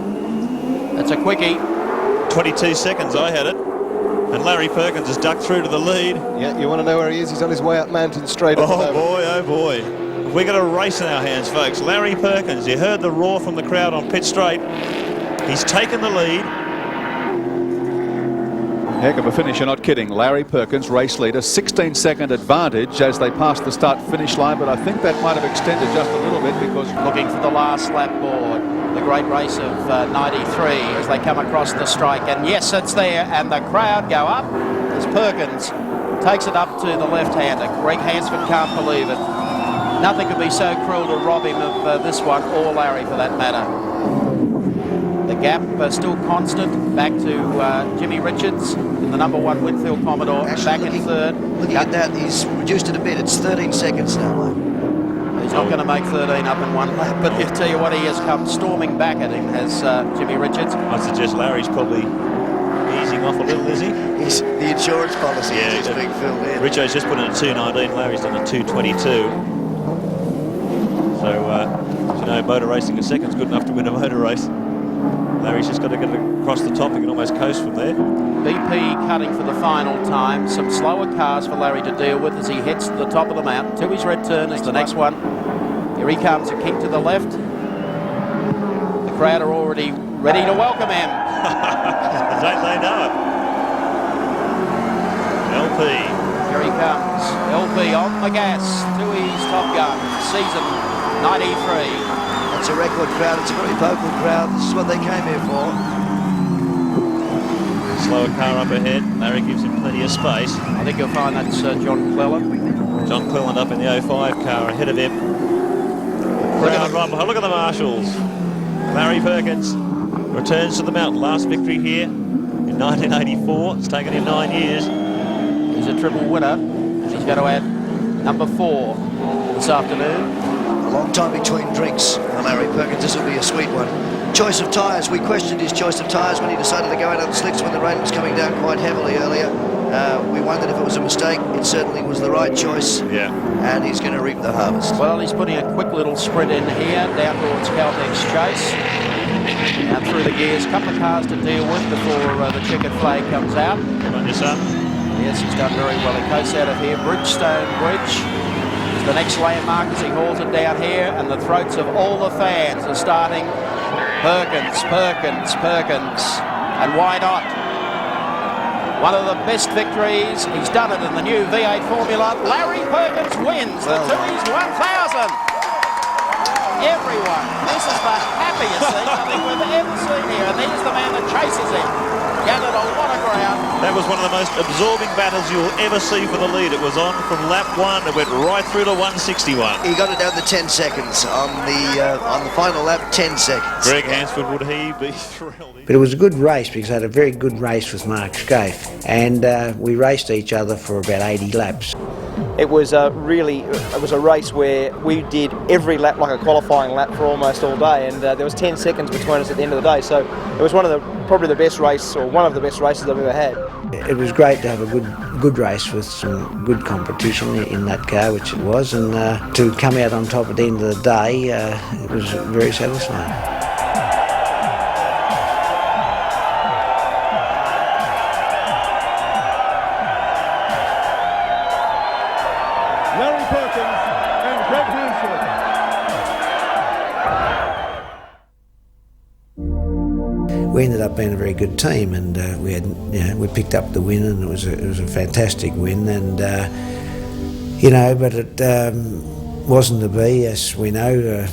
That's a quickie. 22 seconds, I had it. And Larry Perkins has ducked through to the lead. Yeah, you want to know where he is? He's on his way up Mountain Straight. Oh boy, oh boy. We've got a race in our hands, folks. Larry Perkins, you heard the roar from the crowd on pit straight. He's taken the lead. Heck of a finish, you're not kidding. Larry Perkins, race leader, 16-second advantage as they pass the start-finish line, but I think that might have extended just a little bit because... Looking for the last lap board. The great race of 93 as they come across the strike. And yes, it's there, and the crowd go up as Perkins takes it up to the left-hander. Greg Hansford can't believe it. Nothing could be so cruel to rob him of this one, or Larry for that matter. The gap still constant back to Jimmy Richards and the number 1 Winfield Commodore back in third. Looking at that, he's reduced it a bit. It's 13 seconds now, mate. He's not going to make 13 up in one lap, but I tell you what, he has come storming back at him, has Jimmy Richards. I suggest Larry's probably easing off a little, is he? He's the insurance policy is just being filled in. Richo's just put in a 2:19, Larry's done a 2:22. So, you know, motor racing a second's good enough to win a motor race. Larry's just got to get it across the top. He can almost coast from there. BP cutting for the final time. Some slower cars for Larry to deal with as he heads to the top of the mountain. To his red turn is the next one. Here he comes, a kick to the left. The crowd are already ready to welcome him. Don't they know it? LP. Here he comes. LP on the gas to his Top Gun. Season 93. That's a record crowd. It's a very vocal crowd. This is what they came here for. Slower car up ahead. Larry gives him plenty of space. I think you'll find that's John Cleland. John Cleland up in the 05 car ahead of him. Crowd right behind. Look at the marshals. Larry Perkins returns to the mountain. Last victory here in 1984. It's taken him 9 years. He's a triple winner. And he's going to add number 4 this afternoon. A long time between drinks for Larry Perkins. This will be a sweet one. Choice of tyres. We questioned his choice of tyres when he decided to go out on slicks when the rain was coming down quite heavily earlier. We wondered if it was a mistake. It certainly was the right choice. Yeah. And he's going to reap the harvest. Well, he's putting a quick little sprint in here down towards Caltex Chase. Now through the gears. Couple of cars to deal with before the checkered flag comes out. Good on you, son. Yes, he's done very well. He coasts out of here. Bridgestone Bridge is the next landmark as he hauls it down here, and the throats of all the fans are starting. Perkins, Perkins, Perkins. And why not? One of the best victories. He's done it in the new V8 Formula. Larry Perkins wins the Tooheys 1000. Everyone, this is the happiest thing I think we've ever seen here. And here's the man that chases him. Gathered a lot of ground. That was one of the most absorbing battles you'll ever see for the lead. It was on from lap 1. It went right through to 161. He got it down to 10 seconds on the final lap. 10 seconds. Greg Hansford, would he be thrilled? But it was a good race because I had a very good race with Mark Scaife, and we raced each other for about 80 laps. It was a race where we did every lap like a qualifying lap for almost all day, and there was 10 seconds between us at the end of the day. So it was probably the best race, or one of the best races I've ever had. It was great to have a good race with some good competition in that car, which it was, and to come out on top at the end of the day, it was very satisfying. Larry Perkins and Greg Hansford. We ended up being a very good team, and we picked up the win, and it was a fantastic win, and but it wasn't to be, as we know.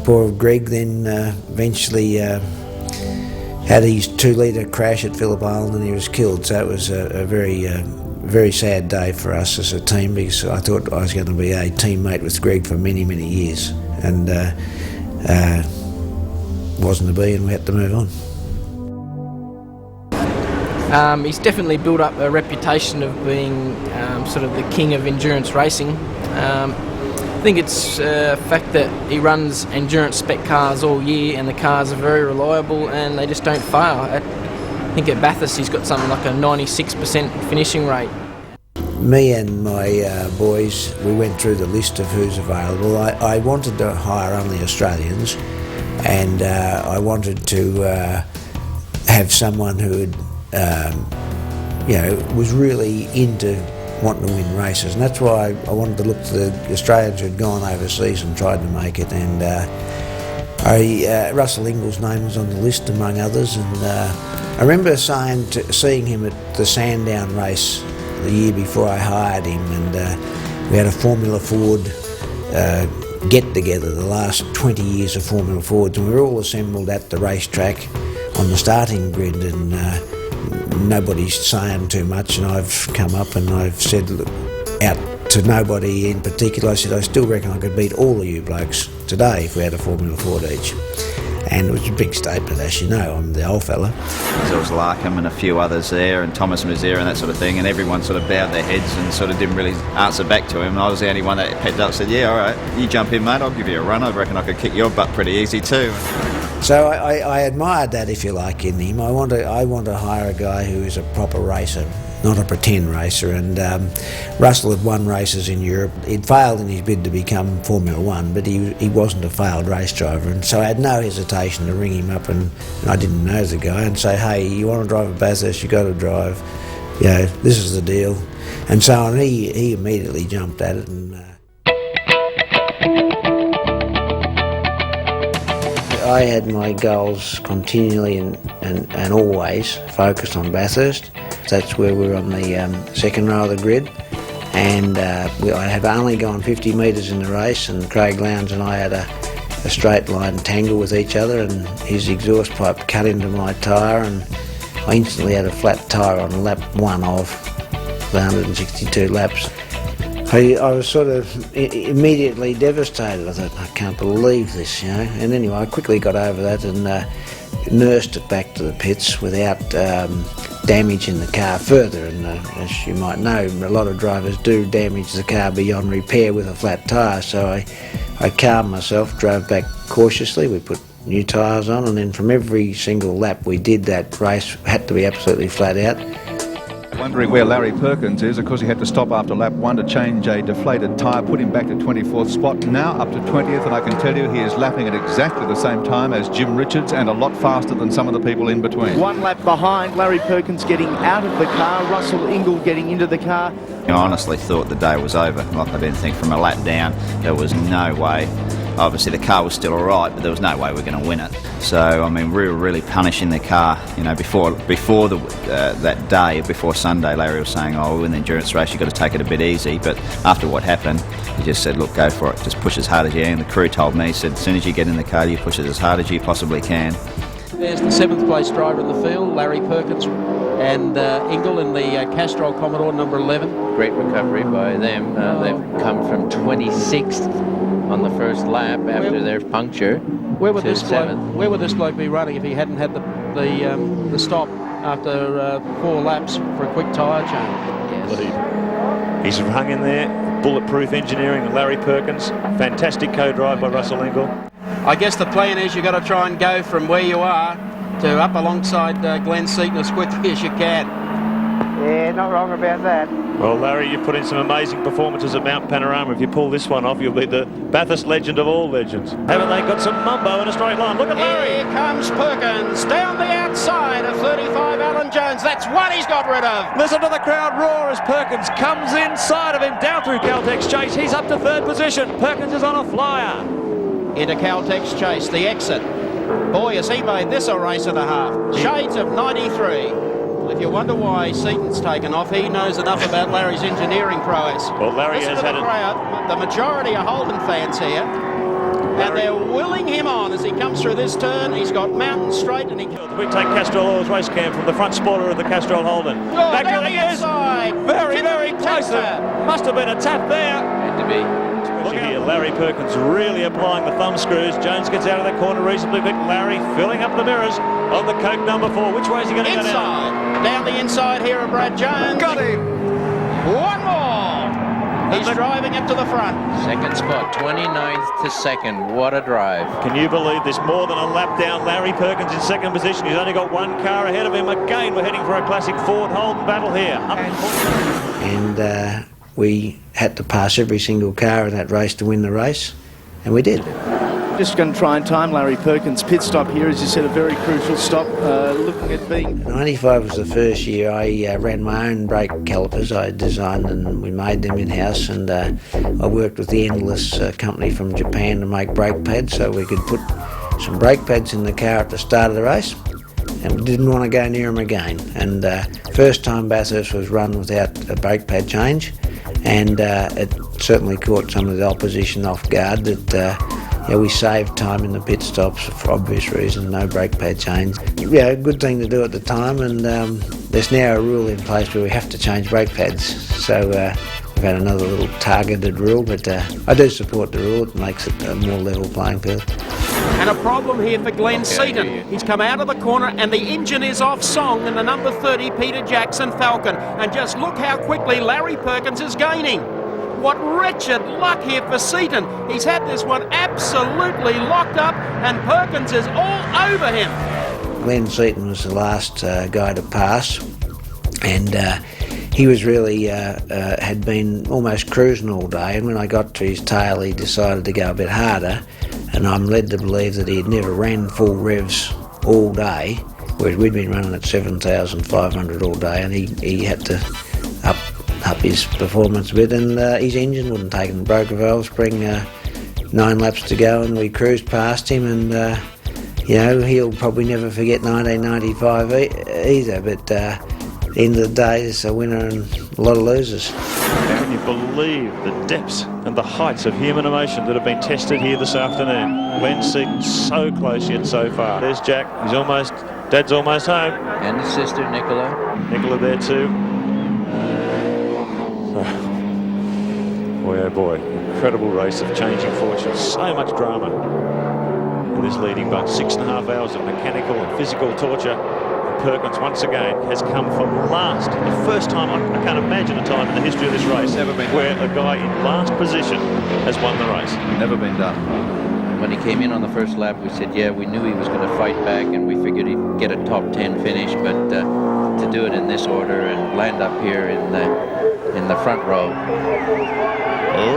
Poor Greg then eventually had his 2-litre crash at Phillip Island, and he was killed. So it was a very sad day for us as a team, because I thought I was going to be a teammate with Greg for many, many years, and wasn't to be, and we had to move on. He's definitely built up a reputation of being sort of the king of endurance racing. I think it's a fact that he runs endurance spec cars all year, and the cars are very reliable and they just don't fail. I think at Bathurst he's got something like a 96% finishing rate. Me and my boys, we went through the list of who's available. I wanted to hire only Australians, and I wanted to have someone who was really into wanting to win races, and that's why I wanted to look to the Australians who'd gone overseas and tried to make it. And Russell Ingall's name was on the list among others, and I remember seeing him at the Sandown race the year before I hired him, and we had a Formula Ford get-together, the last 20 years of Formula Fords, and we were all assembled at the racetrack on the starting grid, and nobody's saying too much, and I've come up and I've said, look, out to nobody in particular, I said, I still reckon I could beat all of you blokes today if we had a Formula Ford each. And it was a big statement, as you know. I'm the old fella. There was Larkham and a few others there, and Thomas was there and that sort of thing, and everyone sort of bowed their heads and sort of didn't really answer back to him. And I was the only one that pepped up and said, yeah, all right, you jump in, mate, I'll give you a run. I reckon I could kick your butt pretty easy too. So I admired that, if you like, in him. I want to hire a guy who is a proper racer, not a pretend racer. And Russell had won races in Europe. He'd failed in his bid to become Formula One, but he wasn't a failed race driver. And so I had no hesitation to ring him up, and I didn't know the guy, and say, hey, you want to drive a Bathurst, you got to drive. You know, this is the deal. And so on, he immediately jumped at it. And I had my goals continually and always focused on Bathurst. That's where we were on the second row of the grid, and I had only gone 50 metres in the race, and Craig Lowndes and I had a straight line tangle with each other, and his exhaust pipe cut into my tyre, and I instantly had a flat tyre on lap 1 of the 162 laps. I was sort of immediately devastated. I thought, I can't believe this, you know. And anyway, I quickly got over that and nursed it back to the pits without damaging the car further. And as you might know, a lot of drivers do damage the car beyond repair with a flat tyre. So I calmed myself, drove back cautiously. We put new tyres on, and then from every single lap we did, that race had to be absolutely flat out. Wondering where Larry Perkins is. Of course, he had to stop after lap 1 to change a deflated tyre, put him back to 24th spot, now up to 20th, and I can tell you he is lapping at exactly the same time as Jim Richards and a lot faster than some of the people in between. 1 lap behind, Larry Perkins getting out of the car, Russell Ingall getting into the car. I honestly thought the day was over. Like, I didn't think from a lap down there was no way. Obviously the car was still all right, but there was no way we were going to win it. So I mean, we were really punishing the car. You know, before that day, before Sunday, Larry was saying, "Oh, we win the endurance race. You've got to take it a bit easy." But after what happened, he just said, "Look, go for it. Just push as hard as you can." The crew told me, said, "As soon as you get in the car, you push it as hard as you possibly can." There's the 7th place driver in the field, Larry Perkins, and Ingall in the Castrol Commodore number 11. Great recovery by them. They've come from 26th on the first lap after their puncture. Where would this bloke be running if he hadn't had the stop after 4 laps for a quick tyre change? Yes. He's hung in there. Bulletproof engineering of Larry Perkins. Fantastic co-drive by Russell Ingall. I guess the plan is you've got to try and go from where you are to up alongside Glenn Seaton as quickly as you can. Yeah, not wrong about that. Well, Larry, you've put in some amazing performances at Mount Panorama. If you pull this one off, you'll be the Bathurst legend of all legends. Haven't they got some mumbo in a straight line? Look at Larry. Here comes Perkins down the outside of 35 Alan Jones. That's one he's got rid of. Listen to the crowd roar as Perkins comes inside of him down through Caltex Chase. He's up to 3rd position. Perkins is on a flyer. Into Caltex Chase, the exit. Boy, has he made this a race and a half. Shades of 93. If you wonder why Seaton's taken off, he knows enough about Larry's engineering prowess. Well, Larry Listen has to had the crowd. The majority are Holden fans here. And they're willing him on as he comes through this turn. He's got Mountain Straight, and he... We take Castrol Oil's race cam from the front spoiler of the Castrol Holden. Oh, Back down to the inside. Very, very close. Must have been a tap there. Had to be. Look here, Larry Perkins really applying the thumb screws. Jones gets out of that corner reasonably quick. Larry filling up the mirrors on the Coke number 4. Which way is he going to go down? Down the inside here of Brad Jones. Got him. One more. He's driving it to the front. Second spot, 29th to 2nd. What a drive. Can you believe this? More than a lap down. Larry Perkins in 2nd position. He's only got 1 car ahead of him. Again, we're heading for a classic Ford Holden battle here. And we had to pass every single car in that race to win the race, and we did. Just going to try and time Larry Perkins' pit stop here, as you said, a very crucial stop, looking at being... 95 was the first year I ran my own brake calipers. I designed and we made them in-house, and I worked with the Endless company from Japan to make brake pads so we could put some brake pads in the car at the start of the race, and we didn't want to go near them again. And first time Bathurst was run without a brake pad change, and it certainly caught some of the opposition off guard that we saved time in the pit stops for obvious reasons, no brake pad change. Yeah, good thing to do at the time, and there's now a rule in place where we have to change brake pads. So we've had another little targeted rule, but I do support the rule. It makes it a more level playing field. And a problem here for Glenn Seaton. He's come out of the corner and the engine is off song in the number 30 Peter Jackson Falcon. And just look how quickly Larry Perkins is gaining. What wretched luck here for Seaton. He's had this one absolutely locked up and Perkins is all over him. Glenn Seaton was the last guy to pass, and he was really had been almost cruising all day, and when I got to his tail he decided to go a bit harder, and I'm led to believe that he had never ran full revs all day, whereas we'd been running at 7,500 all day, and he had to up his performance a bit, and his engine wouldn't take it, and broke a valve spring 9 laps to go, and we cruised past him, and you know, he'll probably never forget 1995 either, but at the end of the day, it's a winner and a lot of losers. Can you believe the depths and the heights of human emotion that have been tested here this afternoon? Glenn Seaton so close yet so far. There's Jack, Dad's almost home. And his sister, Nicola. Nicola there too. Boy, oh boy, incredible race of changing fortunes, so much drama in this leading bunch. 6.5 hours of mechanical and physical torture. Perkins once again has come from last. The first time, I can't imagine a time in the history of this race where a guy in last position has won the race. Never been done. When he came in on the first lap, we said, yeah, we knew he was going to fight back and we figured he'd get a top 10 finish, but to do it in this order and land up here in the front row.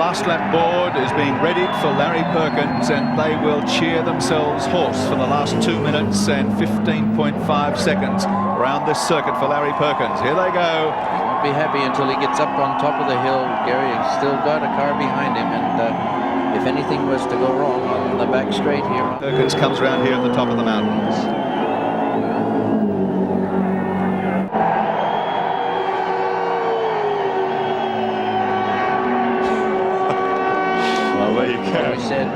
Last lap board is being readied for Larry Perkins, and they will cheer themselves hoarse for the last 2 minutes and 15.5 seconds around this circuit for Larry Perkins. Here they go. He won't be happy until he gets up on top of the hill. Gary has still got a car behind him, and if anything was to go wrong on the back straight here. Perkins comes around here at the top of the mountains. We said,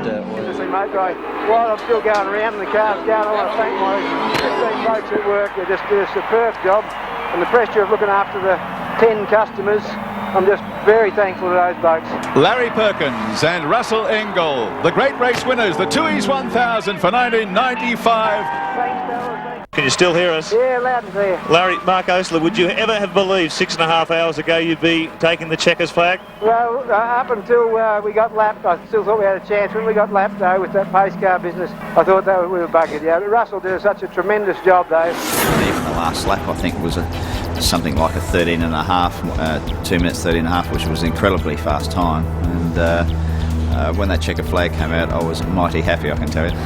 while I'm still going around and the car's going, I want to thank my 15 folks at work. They just do a superb job, and the pressure of looking after the 10 customers, I'm just very thankful to those blokes. Larry Perkins and Russell Engel, the great race winners, the Tooheys 1000 for 1995. Thanks, fellas. Can you still hear us? Yeah, loud and clear. Larry, Mark Osler, would you ever have believed 6.5 hours ago you'd be taking the checkers flag? Well, up until we got lapped, I still thought we had a chance. When we got lapped, though, with that pace car business, I thought that we were buggered. Yeah, but Russell did such a tremendous job, though. Even the last lap, I think, was something like a 13.5, 2 minutes 13.5, which was an incredibly fast time. And when that checker flag came out, I was mighty happy, I can tell you.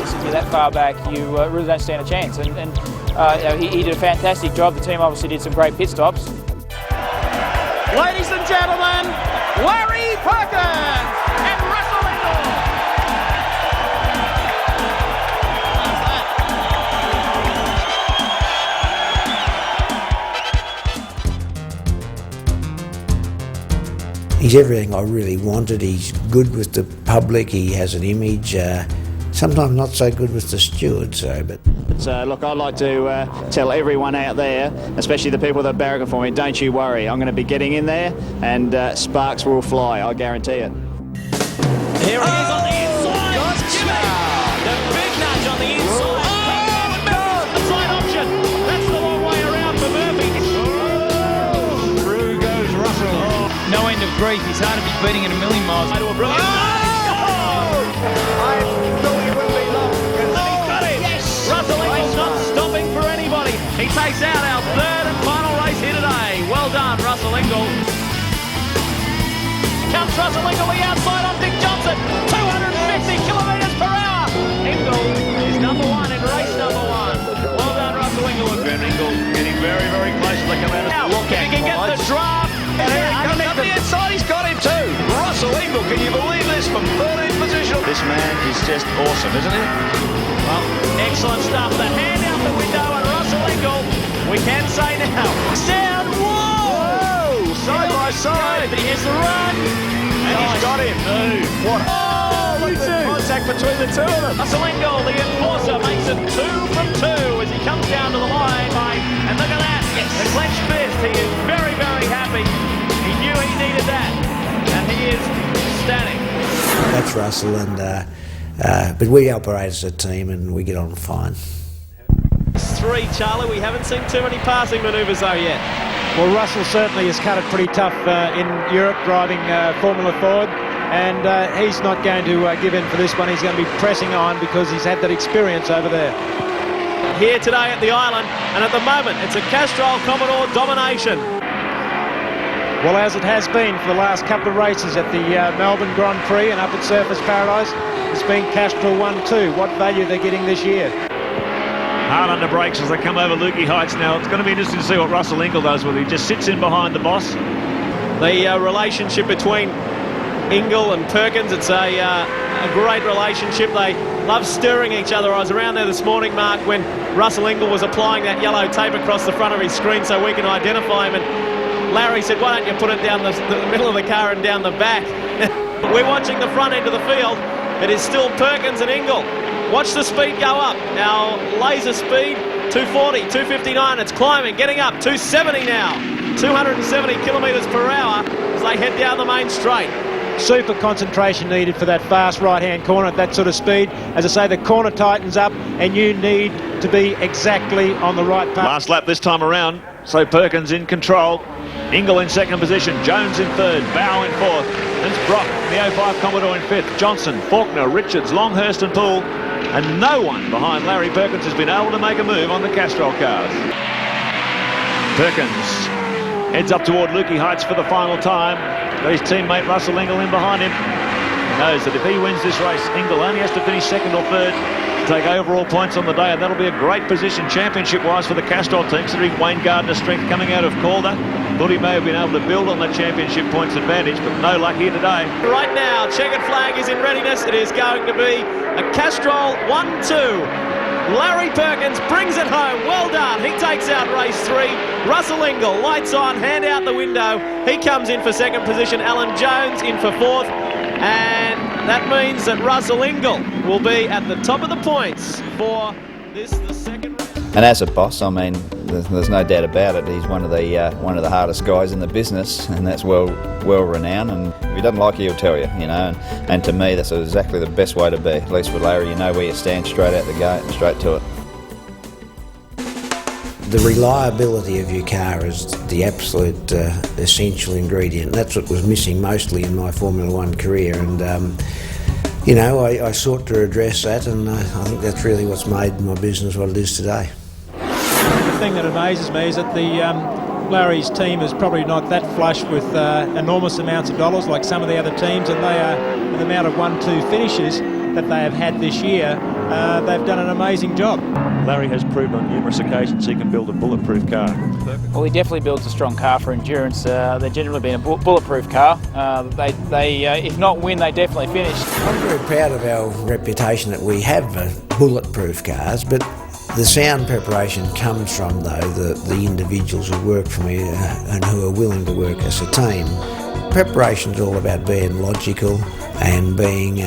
If you're that far back, you really don't stand a chance. And you know, he did a fantastic job. The team obviously did some great pit stops. Ladies and gentlemen, Larry Perkins and Russell Engel. He's everything I really wanted. He's good with the public. He has an image. Sometimes not so good with the stewards, though. But look, I'd like to tell everyone out there, especially the people that are barracking for me, don't you worry. I'm going to be getting in there, and sparks will fly. I guarantee it. Here he is on the inside. The big nudge on the inside. Oh, no! The side option. That's the long way around for Murphy. Through goes Russell. No end of grief. He's hard to be beating at a million miles. To a brilliant Russell Engel's not stopping for anybody. He takes out our third and final race here today. Well done, Russell Engel. Comes Russell Engel the outside on Dick Johnson. 250 kilometres per hour. Engel is number one in race number one. Well done, Russell Engel. And Engel getting very, very close to the command. Now, look at he can get the draft. And here he comes up the inside. He's got him too. Russell Engel, can you believe this? From 13th position. This man is just awesome, isn't he? Well, excellent stuff. The hand out the window and Russell Engel, we can say now, down, whoa! Side by side. But he has the run. And he's got him. What? Oh, look at the contact between the two of them. Russell Engel, the enforcer, makes it 2 from 2 as he comes down to the line. And look at that. Yes. The clenched fist. He is very, very happy. He knew he needed that. And he is stunning. that's Russell, and But we operate as a team and we get on fine. 3, Charlie. We haven't seen too many passing manoeuvres though yet. Well, Russell certainly has cut it pretty tough in Europe driving Formula Ford, and he's not going to give in for this one. He's going to be pressing on because he's had that experience over there. Here today at the island, and at the moment it's a Castrol Commodore domination. Well, as it has been for the last couple of races at the Melbourne Grand Prix and up at Surfers Paradise, it's been Castrol 1-2. What value they're getting this year. Hard under brakes as they come over Lukey Heights now. It's going to be interesting to see what Russell Ingall does with it. He just sits in behind the boss. The relationship between Ingall and Perkins, it's a great relationship. They love stirring each other. I was around there this morning, Mark, when Russell Ingall was applying that yellow tape across the front of his screen so we can identify him, and Larry said, why don't you put it down the middle of the car and down the back? We're watching the front end of the field. It is still Perkins and Ingall. Watch the speed go up. Now, laser speed, 240, 259. It's climbing, getting up, 270 now. 270 kilometres per hour as they head down the main straight. Super concentration needed for that fast right-hand corner at that sort of speed. As I say, the corner tightens up and you need to be exactly on the right path. Last lap this time around, so Perkins in control. Ingall in second position, Jones in third, Bow in fourth. It's Brock, the 05 Commodore in fifth, Johnson, Faulkner, Richards, Longhurst and Poole. And no one behind Larry Perkins has been able to make a move on the Castrol cars. Perkins heads up toward Lukey Heights for the final time. Got his teammate Russell Ingall in behind him. He knows that if he wins this race, Ingall only has to finish second or third to take overall points on the day, and that'll be a great position championship-wise for the Castrol team, considering Wayne Gardner's strength coming out of Calder. Thought he may have been able to build on that championship points advantage, but no luck here today. Right now, checkered flag is in readiness. It is going to be a Castrol 1-2. Larry Perkins brings it home. Well done. He takes out race 3. Russell Ingall, lights on, hand out the window. He comes in for second position. Alan Jones in for fourth. And that means that Russell Ingall will be at the top of the points for the second race. And as a boss, I mean, there's no doubt about it. He's one of the hardest guys in the business, and that's well renowned. And if he doesn't like you, he'll tell you, you know. And to me, that's exactly the best way to be. At least with Larry, you know where you stand straight out the gate and straight to it. The reliability of your car is the absolute essential ingredient. That's what was missing mostly in my Formula One career, and you know, I sought to address that, and I think that's really what's made my business what it is today. The thing that amazes me is that Larry's team is probably not that flush with enormous amounts of dollars like some of the other teams, and they are, with the amount of 1-2 finishes that they have had this year, they've done an amazing job. Larry has proven on numerous occasions he can build a bulletproof car. Well, he definitely builds a strong car for endurance. They've generally been a bulletproof car. They if not win, they definitely finish. I'm very proud of our reputation that we have bulletproof cars, but the sound preparation comes from, though, the individuals who work for me and who are willing to work as a team. Preparation's all about being logical and being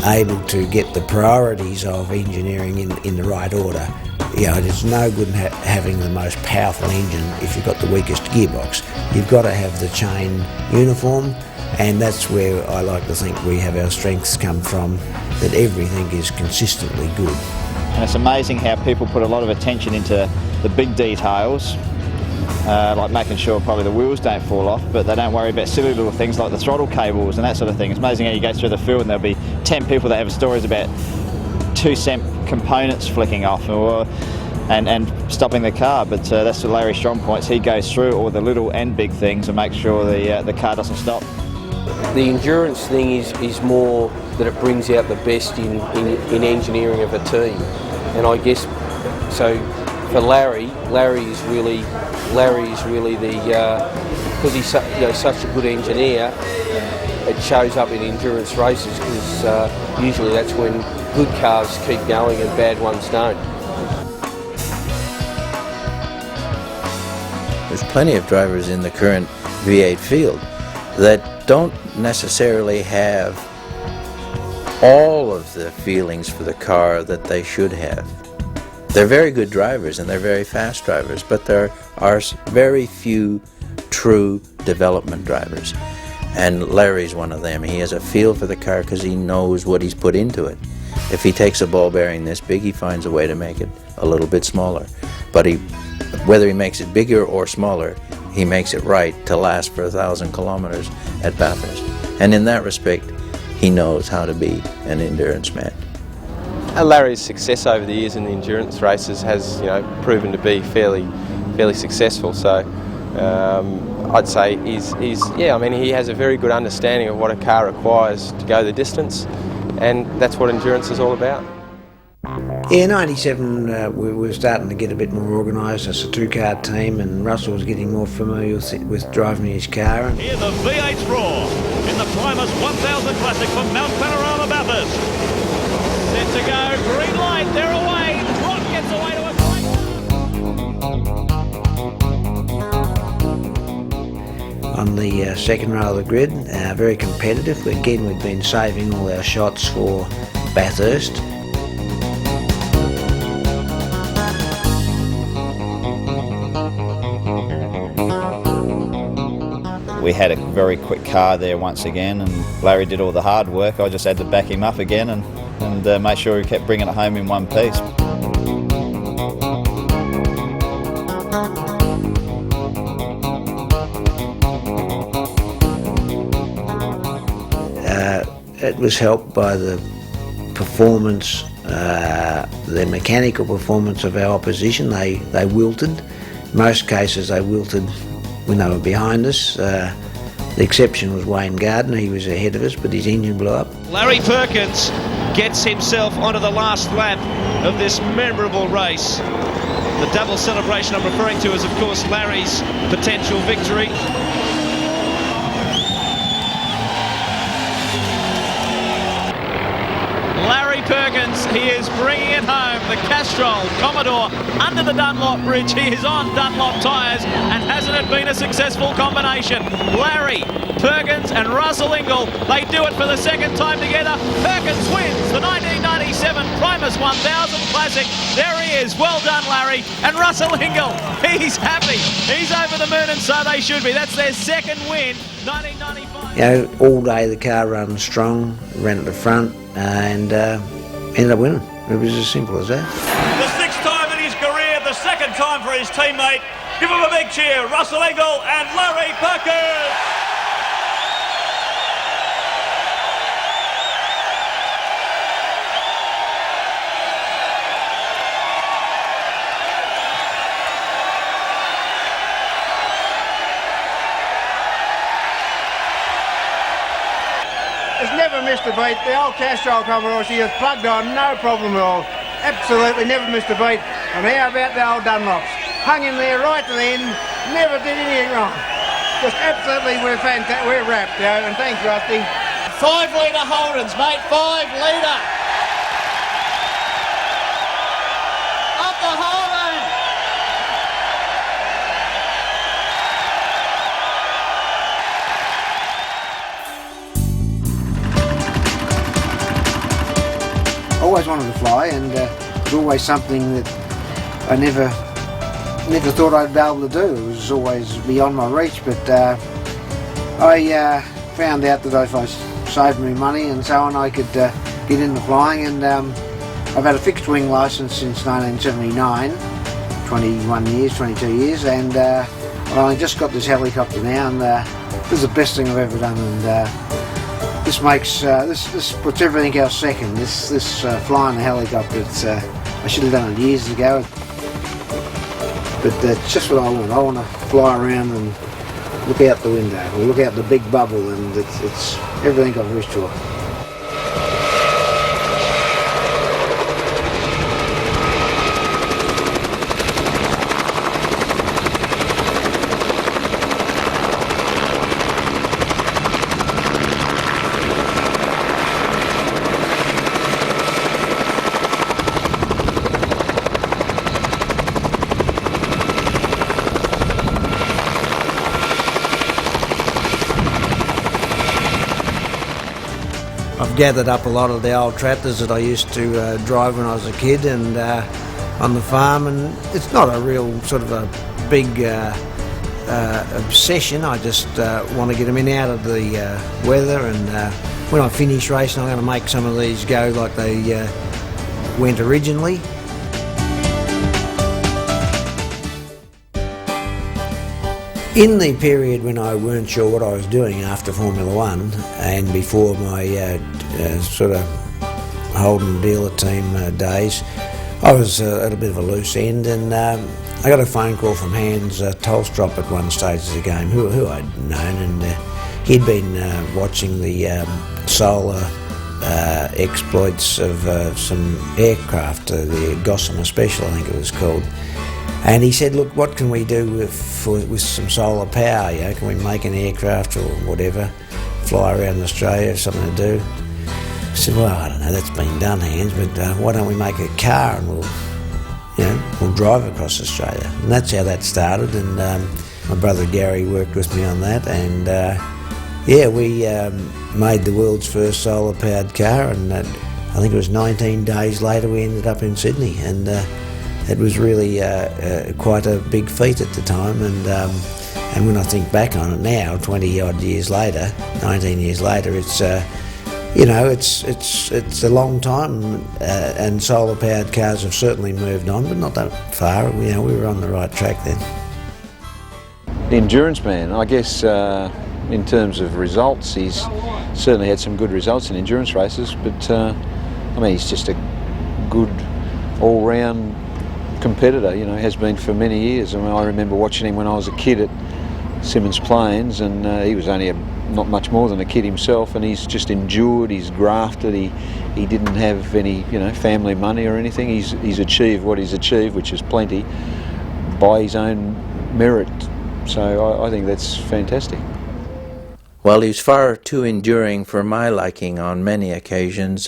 able to get the priorities of engineering in the right order. You know, it's no good having the most powerful engine if you've got the weakest gearbox. You've got to have the chain uniform, and that's where I like to think we have our strengths come from, that everything is consistently good. And it's amazing how people put a lot of attention into the big details, like making sure probably the wheels don't fall off, but they don't worry about silly little things like the throttle cables and that sort of thing. It's amazing how you go through the field and there'll be 10 people that have stories about 2-cent components flicking off and stopping the car, but that's the Larry's strong points. He goes through all the little and big things and makes sure the car doesn't stop. The endurance thing is more that it brings out the best in engineering of a team, and I guess so. For Larry is really the because he's such a good engineer. It shows up in endurance races because usually that's when good cars keep going and bad ones don't. There's plenty of drivers in the current V8 field that don't necessarily have all of the feelings for the car that they should have. They're very good drivers and they're very fast drivers, but there are very few true development drivers. And Larry's one of them. He has a feel for the car because he knows what he's put into it. If he takes a ball bearing this big, he finds a way to make it a little bit smaller. But whether he makes it bigger or smaller, he makes it right to last for 1,000 kilometers at Bathurst. And in that respect, he knows how to be an endurance man. Larry's success over the years in the endurance races has, proven to be fairly successful. So I'd say he has a very good understanding of what a car requires to go the distance, and that's what endurance is all about. Yeah, in '97 we were starting to get a bit more organised as a two-car team, and Russell was getting more familiar with driving his car. And here the V8's roar in the Primus 1000 Classic from Mount Panorama Bathurst. Set to go, green light, they're away, Brock gets away to a on the second row of the grid, very competitive. Again, we'd been saving all our shots for Bathurst. We had a very quick car there once again, and Larry did all the hard work. I just had to back him up again and make sure he kept bringing it home in one piece. It was helped by the performance, the mechanical performance of our opposition. They wilted. In most cases they wilted when they were behind us. The exception was Wayne Gardner. He was ahead of us, but his engine blew up. Larry Perkins gets himself onto the last lap of this memorable race. The double celebration I'm referring to is, of course, Larry's potential victory. Larry Perkins, he is bringing it home. The Castrol Commodore under the Dunlop bridge. He is on Dunlop tyres, and hasn't it been a successful combination? Larry, Perkins and Russell Ingall, they do it for the second time together. Perkins wins the 1997 Primus 1000 Classic. There he is. Well done, Larry. And Russell Ingall, he's happy. He's over the moon, and so they should be. That's their second win, 1995. All day the car ran strong, ran at the front, and ended up winning. It was as simple as that. The sixth time in his career, the second time for his teammate. Give him a big cheer, Russell Ingall and Larry Perkins. It's never missed a beat. The old Castrol Commodore, she is plugged on, no problem at all. Absolutely never missed a beat. And how about the old Dunlops? Hung in there right to the end, never did anything wrong. Just absolutely, we're fantastic, we're wrapped, and thanks, Rusty. 5 litre Holdens, mate, 5 litre. Up the Holden. Always wanted to fly, and it was always something that I never thought I'd be able to do. It was always beyond my reach, but I found out that if I saved me money and so on, I could get into flying, and I've had a fixed wing licence since 1979, 21 years, 22 years, and I just got this helicopter now, and this is the best thing I've ever done, and this makes this puts everything else second. This flying a helicopter, I should have done it years ago, but it's just what I want. I want to fly around and look out the window, or look out the big bubble, and it's everything I've wished for. I've gathered up a lot of the old tractors that I used to drive when I was a kid, and on the farm, and it's not a real sort of a big obsession. I just want to get them in out of the weather and when I finish racing, I'm going to make some of these go like they went originally. In the period when I weren't sure what I was doing after Formula One and before my sort of Holden dealer team days, I was at a bit of a loose end, and I got a phone call from Hans Tolstrop at one stage of the game, who I'd known, and he'd been watching the solar exploits of some aircraft, the Gossamer Special I think it was called. And he said, look, what can we do with some solar power? You know, can we make an aircraft or whatever, fly around Australia, something to do? I said, well, I don't know, that's been done, Hans, but why don't we make a car and we'll drive across Australia? And that's how that started, and my brother Gary worked with me on that, and we made the world's first solar-powered car, and I think it was 19 days later we ended up in Sydney, and it was really quite a big feat at the time, and when I think back on it now, 20 odd years later, 19 years later, it's it's a long time, and solar powered cars have certainly moved on, but not that far. We were on the right track then. The endurance man, I guess, in terms of results, he's certainly had some good results in endurance races, but he's just a good all-round competitor, has been for many years. I remember watching him when I was a kid at Symonds Plains, and he was only not much more than a kid himself, and he's just endured, he's grafted, he didn't have any family money or anything. He's achieved what he's achieved, which is plenty, by his own merit. So I think that's fantastic. Well, he's far too enduring for my liking on many occasions.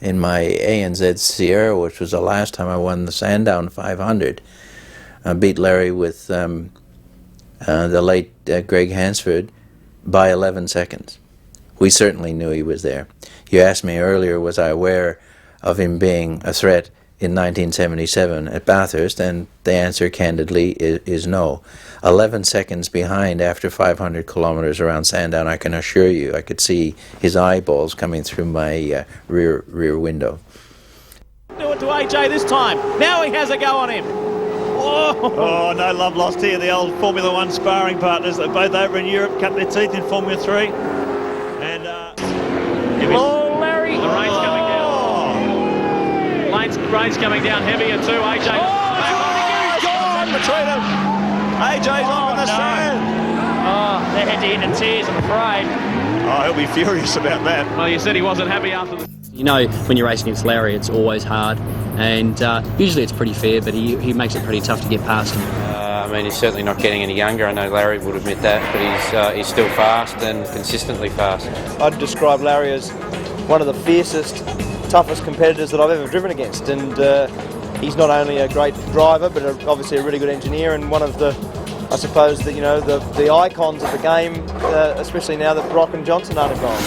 In my ANZ Sierra, which was the last time I won the Sandown 500, I beat Larry with the late Greg Hansford by 11 seconds. We certainly knew he was there. You asked me earlier, was I aware of him being a threat in 1977 at Bathurst, and the answer candidly is no. 11 seconds behind after 500 kilometres around Sandown, I can assure you. I could see his eyeballs coming through my rear window. Do it to AJ this time. Now he has a go on him. Oh, no love lost here. The old Formula One sparring partners, they're both over in Europe, cut their teeth in Formula 3. And Larry. The rain's coming down. Rain's coming down heavier too, AJ. He's gone between them. AJ's off in the sand. Oh, they're head-to-head in tears, I'm afraid. Oh, he'll be furious about that. Well, you said he wasn't happy after the... When you're racing against Larry, it's always hard, and usually it's pretty fair, but he makes it pretty tough to get past him. He's certainly not getting any younger. I know Larry would admit that, but he's still fast and consistently fast. I'd describe Larry as one of the fiercest, toughest competitors that I've ever driven against, and he's not only a great driver, but obviously a really good engineer, and one of the, I suppose, the icons of the game, especially now that Brock and Johnson aren't involved.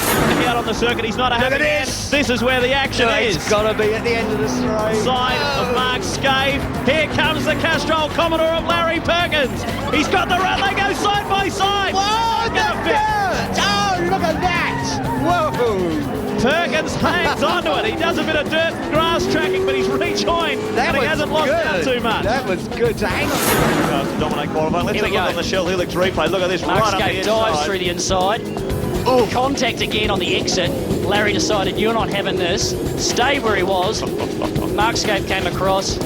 Out on the circuit, he's not a happy man. This is where the action is. It's got to be at the end of the straight. Side of Mark Scave. Here comes the Castrol Commodore of Larry Perkins. He's got the run. They go side by side. Whoa, look at that! Whoa! Perkins hangs onto it. He does a bit of dirt and grass tracking, but he's rejoined, and he hasn't lost out too much. That was good. So hang on. To dominate qualifying. Let's have a look on the Shell Helix replay. Look at this. Mark right up the Scave inside. dives through the inside. Ooh. Contact again on the exit. Larry decided, you're not having this. Stay where he was. Mark Scave came across.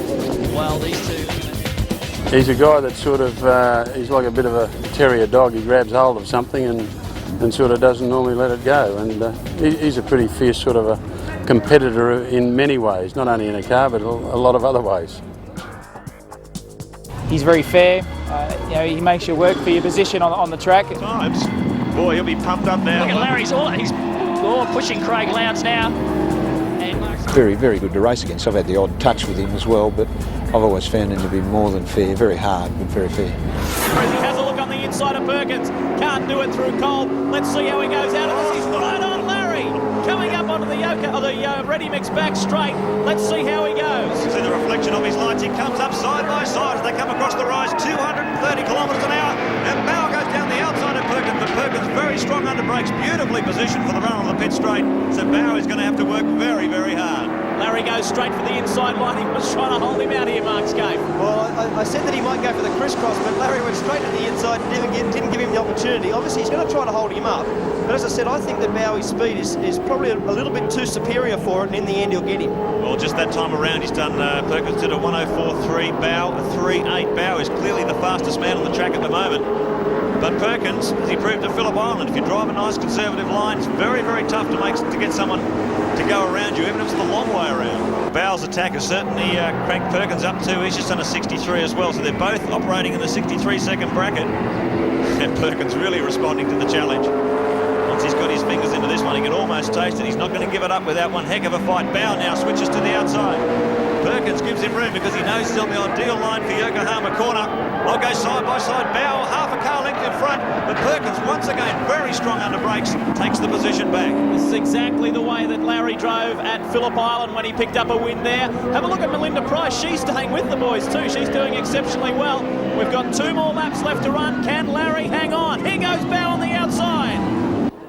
Well, these two... He's a guy that sort of, he's like a bit of a terrier dog. He grabs hold of something and sort of doesn't normally let it go. And he's a pretty fierce sort of a competitor in many ways, not only in a car, but a lot of other ways. He's very fair. He makes you work for your position on the track. Times. Boy, he'll be pumped up now. Look at Larry's he's pushing Craig Lowndes now. And Mark's Very, very good to race against. I've had the odd touch with him as well, but I've always found him to be more than fair. Very hard, but very fair. He has a look on the inside of Perkins. Can't do it through Cole. Let's see how he goes out of this. He's right on Larry. Coming up onto the Ready Mix back straight. Let's see how he goes. See the reflection of his lights. He comes up side by side as they come across the rise. 230 kilometres an hour. And Bauer goes down the outside of Perkins. Perkins very strong under brakes, beautifully positioned for the run on the pit straight. So Bauer is going to have to work very, very hard. Larry goes straight for the inside line. He was trying to hold him out here, Markscape. Well, I said that he might go for the crisscross, but Larry went straight to the inside and didn't give him the opportunity. Obviously, he's going to try to hold him up. But as I said, I think that Bowie's speed is probably a little bit too superior for it, and in the end, he'll get him. Well, just that time around, he's done, Perkins did a 104.3, Bow a 3.8. Bow is clearly the fastest man on the track at the moment. But Perkins, as he proved at Phillip Island, if you drive a nice conservative line, it's very, very tough to get someone to go around you, even if it's the long way around. Bow's attack has certainly cranked Perkins up too. He's just done a 63 as well, so they're both operating in the 63-second bracket. And Perkins really responding to the challenge. Once he's got his fingers into this one, he can almost taste it. He's not going to give it up without one heck of a fight. Bow now switches to the outside. Perkins gives him room because he knows he's on the ideal line for Yokohama corner. I'll go side by side. Bow half a car length in front, but Perkins once again very strong under brakes, takes the position back. This is exactly the way that Larry drove at Phillip Island when he picked up a win there. Have a look at Melinda Price. She's staying with the boys too. She's doing exceptionally well. We've got 2 more laps left to run. Can Larry hang on? Here goes Bow on the outside.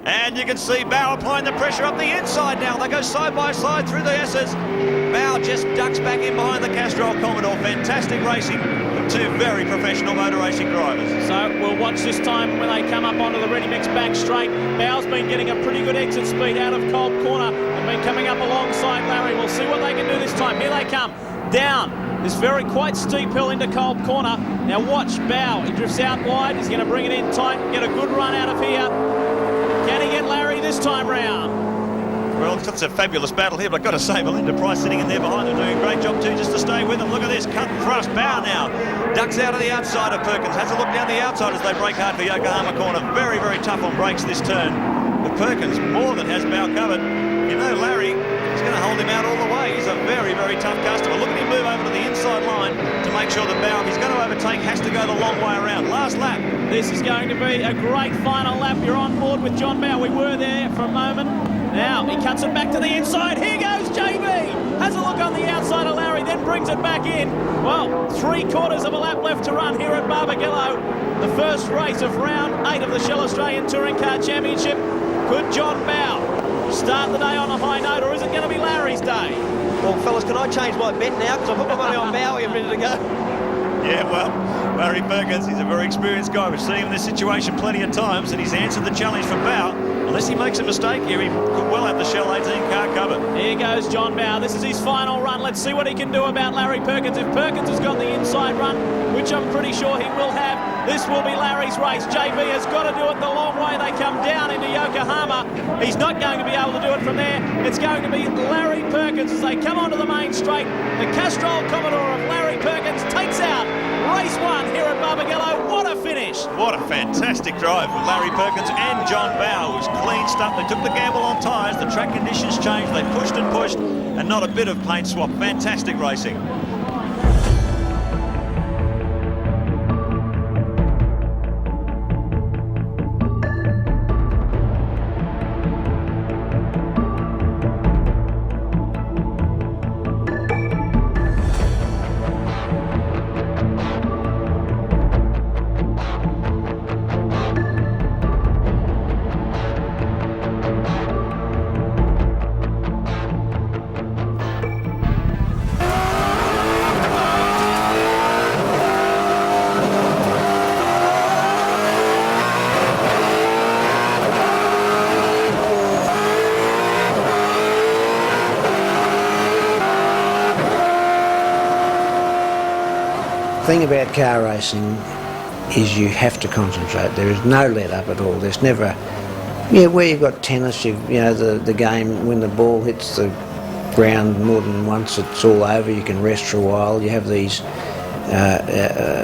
And you can see Bow applying the pressure up the inside now. They go side by side through the S's. Bow just ducks back in behind the Castrol Commodore. Fantastic racing from 2 very professional motor racing drivers. So we'll watch this time when they come up onto the ready mix back straight. Bow's been getting a pretty good exit speed out of Kolb Corner and been coming up alongside Larry. We'll see what they can do this time. Here they come. Down this very quite steep hill into Kolb Corner. Now watch Bow. He drifts out wide. He's going to bring it in tight and get a good run out of here. Can he get Larry this time round? Well, it's a fabulous battle here, but I've got to say, Melinda Price sitting in there behind them doing a great job too, just to stay with them. Look at this, cut and thrust. Bow now ducks out of the outside of Perkins, has a look down the outside as they brake hard for Yokohama corner. Very, very tough on brakes this turn. But Perkins more than has Bow covered. You know, Larry is going to hold him out all the way. He's a very, very tough customer. Look at him move over to the inside line to make sure that Bow, if he's going to overtake, has to go the long way around. Last lap. This is going to be a great final lap. You're on board with John Bow. We were there for a moment. Now he cuts it back to the inside. Here goes JB. Has a look on the outside of Larry, then brings it back in. Well, 3/4 of a lap left to run here at Barbagallo. The first race of round 8 of the Shell Australian Touring Car Championship. Could John Bow start the day on a high note, or is it going to be Larry's day? Well, fellas, can I change my bet now? Because I put my money on Bowie a minute ago. Yeah, well, Larry Perkins, he's a very experienced guy. We've seen him in this situation plenty of times, and he's answered the challenge from Bow. Unless he makes a mistake here, he could well have the Shell 18 car covered. Here goes John Bow. This is his final run. Let's see what he can do about Larry Perkins. If Perkins has got the inside run, which I'm pretty sure he will have, this will be Larry's race. JB has got to do it the long way. They come down into Yokohama. He's not going to be able to do it from there. It's going to be Larry Perkins as they come onto the main straight. The Castrol Commodore of Larry Perkins takes out race 1 here at Barbagallo. What a finish. What a fantastic drive with Larry Perkins and John Bow. It was clean stuff. They took the gamble on tyres. The track conditions changed. They pushed and pushed, and not a bit of paint swap. Fantastic racing. The thing about car racing is you have to concentrate. There is no let up at all. There's never, where you've got tennis, the game, when the ball hits the ground more than once, it's all over. You can rest for a while. You have these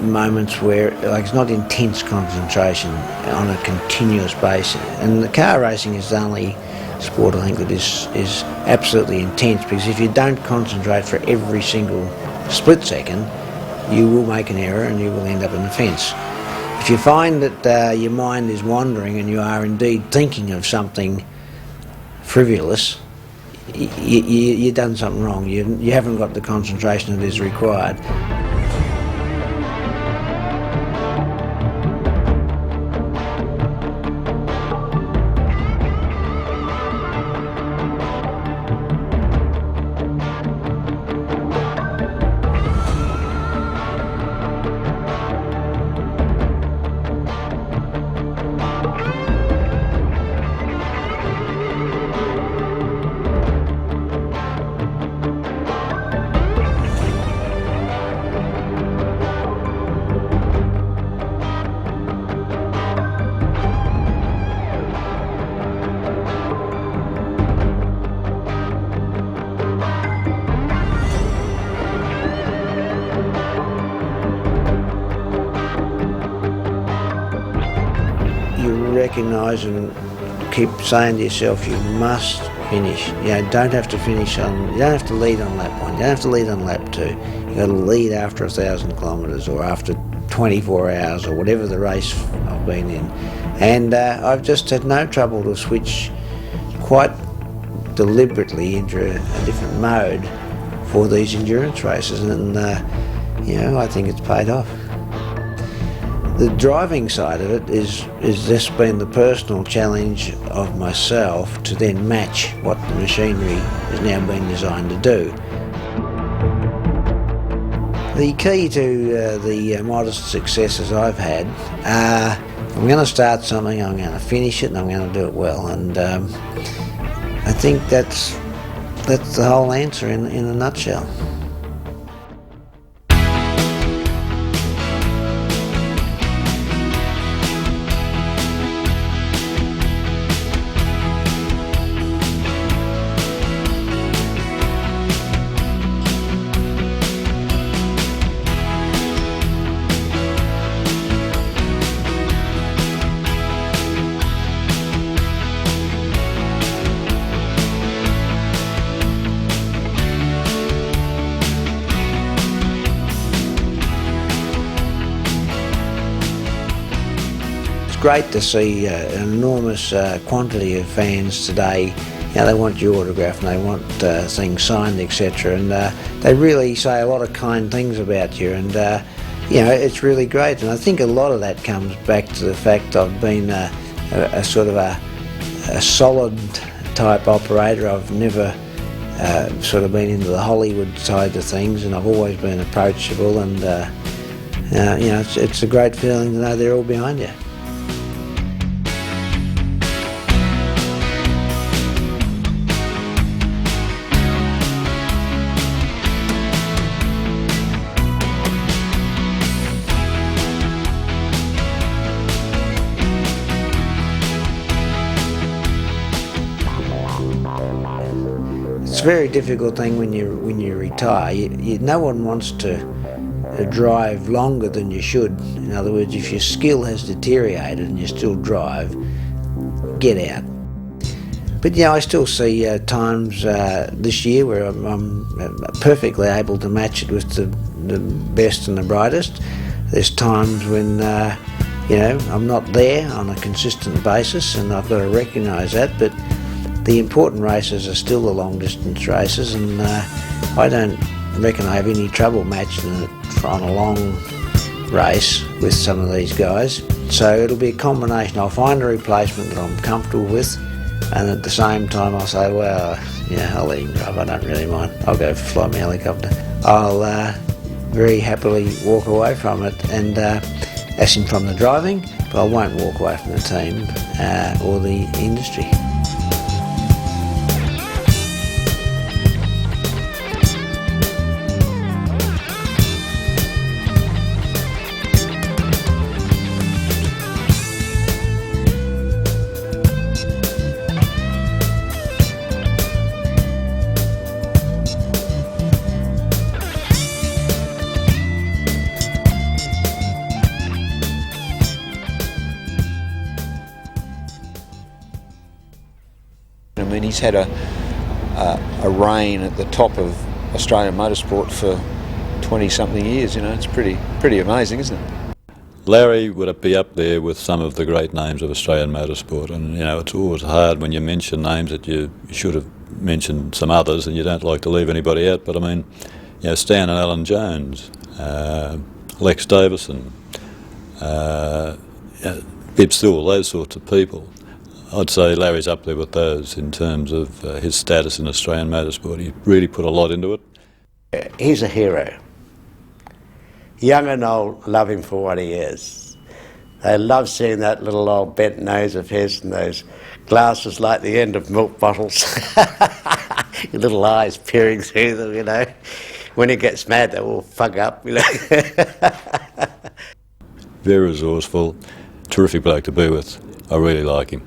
moments where it's not intense concentration on a continuous basis. And the car racing is the only sport I think that is absolutely intense, because if you don't concentrate for every single split second, you will make an error and you will end up in the fence. If you find that your mind is wandering and you are indeed thinking of something frivolous, you've done something wrong. You haven't got the concentration that is required. recognise and keep saying to yourself, you must finish. Don't have to finish on, you don't have to lead on lap 1, you don't have to lead on lap 2. You've got to lead after 1,000 kilometres or after 24 hours or whatever the race I've been in. And I've just had no trouble to switch quite deliberately into a different mode for these endurance races, and I think it's paid off. The driving side of it is just been the personal challenge of myself to then match what the machinery is now being designed to do. The key to the modest successes I've had are, I'm going to start something, I'm going to finish it, and I'm going to do it well. And I think that's the whole answer in a nutshell. Great to see an enormous quantity of fans today. They want your autograph and they want things signed, etc. And they really say a lot of kind things about you, and it's really great. And I think a lot of that comes back to the fact I've been a sort of a solid type operator. I've never sort of been into the Hollywood side of things, and I've always been approachable. And it's a great feeling to know they're all behind you. It's a very difficult thing when you retire. No one wants to drive longer than you should. In other words, if your skill has deteriorated and you still drive, get out. But I still see times this year where I'm perfectly able to match it with the best and the brightest. There's times when I'm not there on a consistent basis, and I've got to recognise that. But the important races are still the long distance races, and I don't reckon I have any trouble matching it on a long race with some of these guys. So it'll be a combination. I'll find a replacement that I'm comfortable with, and at the same time I'll say, well, I'll let him drive, I don't really mind. I'll go fly my helicopter. I'll very happily walk away from it, and as in from the driving, but I won't walk away from the team or the industry. He's had a reign at the top of Australian motorsport for 20-something years. It's pretty amazing, isn't it? Larry would be up there with some of the great names of Australian motorsport, and it's always hard when you mention names that you should have mentioned some others, and you don't like to leave anybody out. But I mean, Stan and Alan Jones, Lex Davison, Bib Stewell, those sorts of people. I'd say Larry's up there with those in terms of his status in Australian motorsport. He really put a lot into it. He's a hero. Young and old love him for what he is. They love seeing that little old bent nose of his and those glasses like the end of milk bottles. Your little eyes peering through them, When he gets mad, they all fug up, Very resourceful, terrific bloke to be with. I really like him.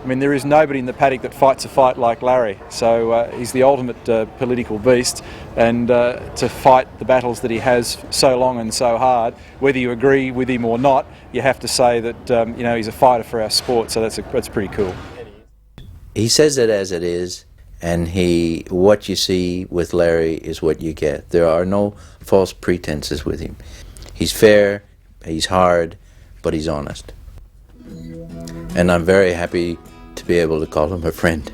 I mean, there is nobody in the paddock that fights a fight like Larry. So he's the ultimate political beast, and to fight the battles that he has so long and so hard, whether you agree with him or not, you have to say that you know, he's a fighter for our sport. So that's pretty cool. He says it as it is, and what you see with Larry is what you get. There are no false pretenses with him. He's fair, he's hard, but he's honest. And I'm very happy to be able to call him a friend.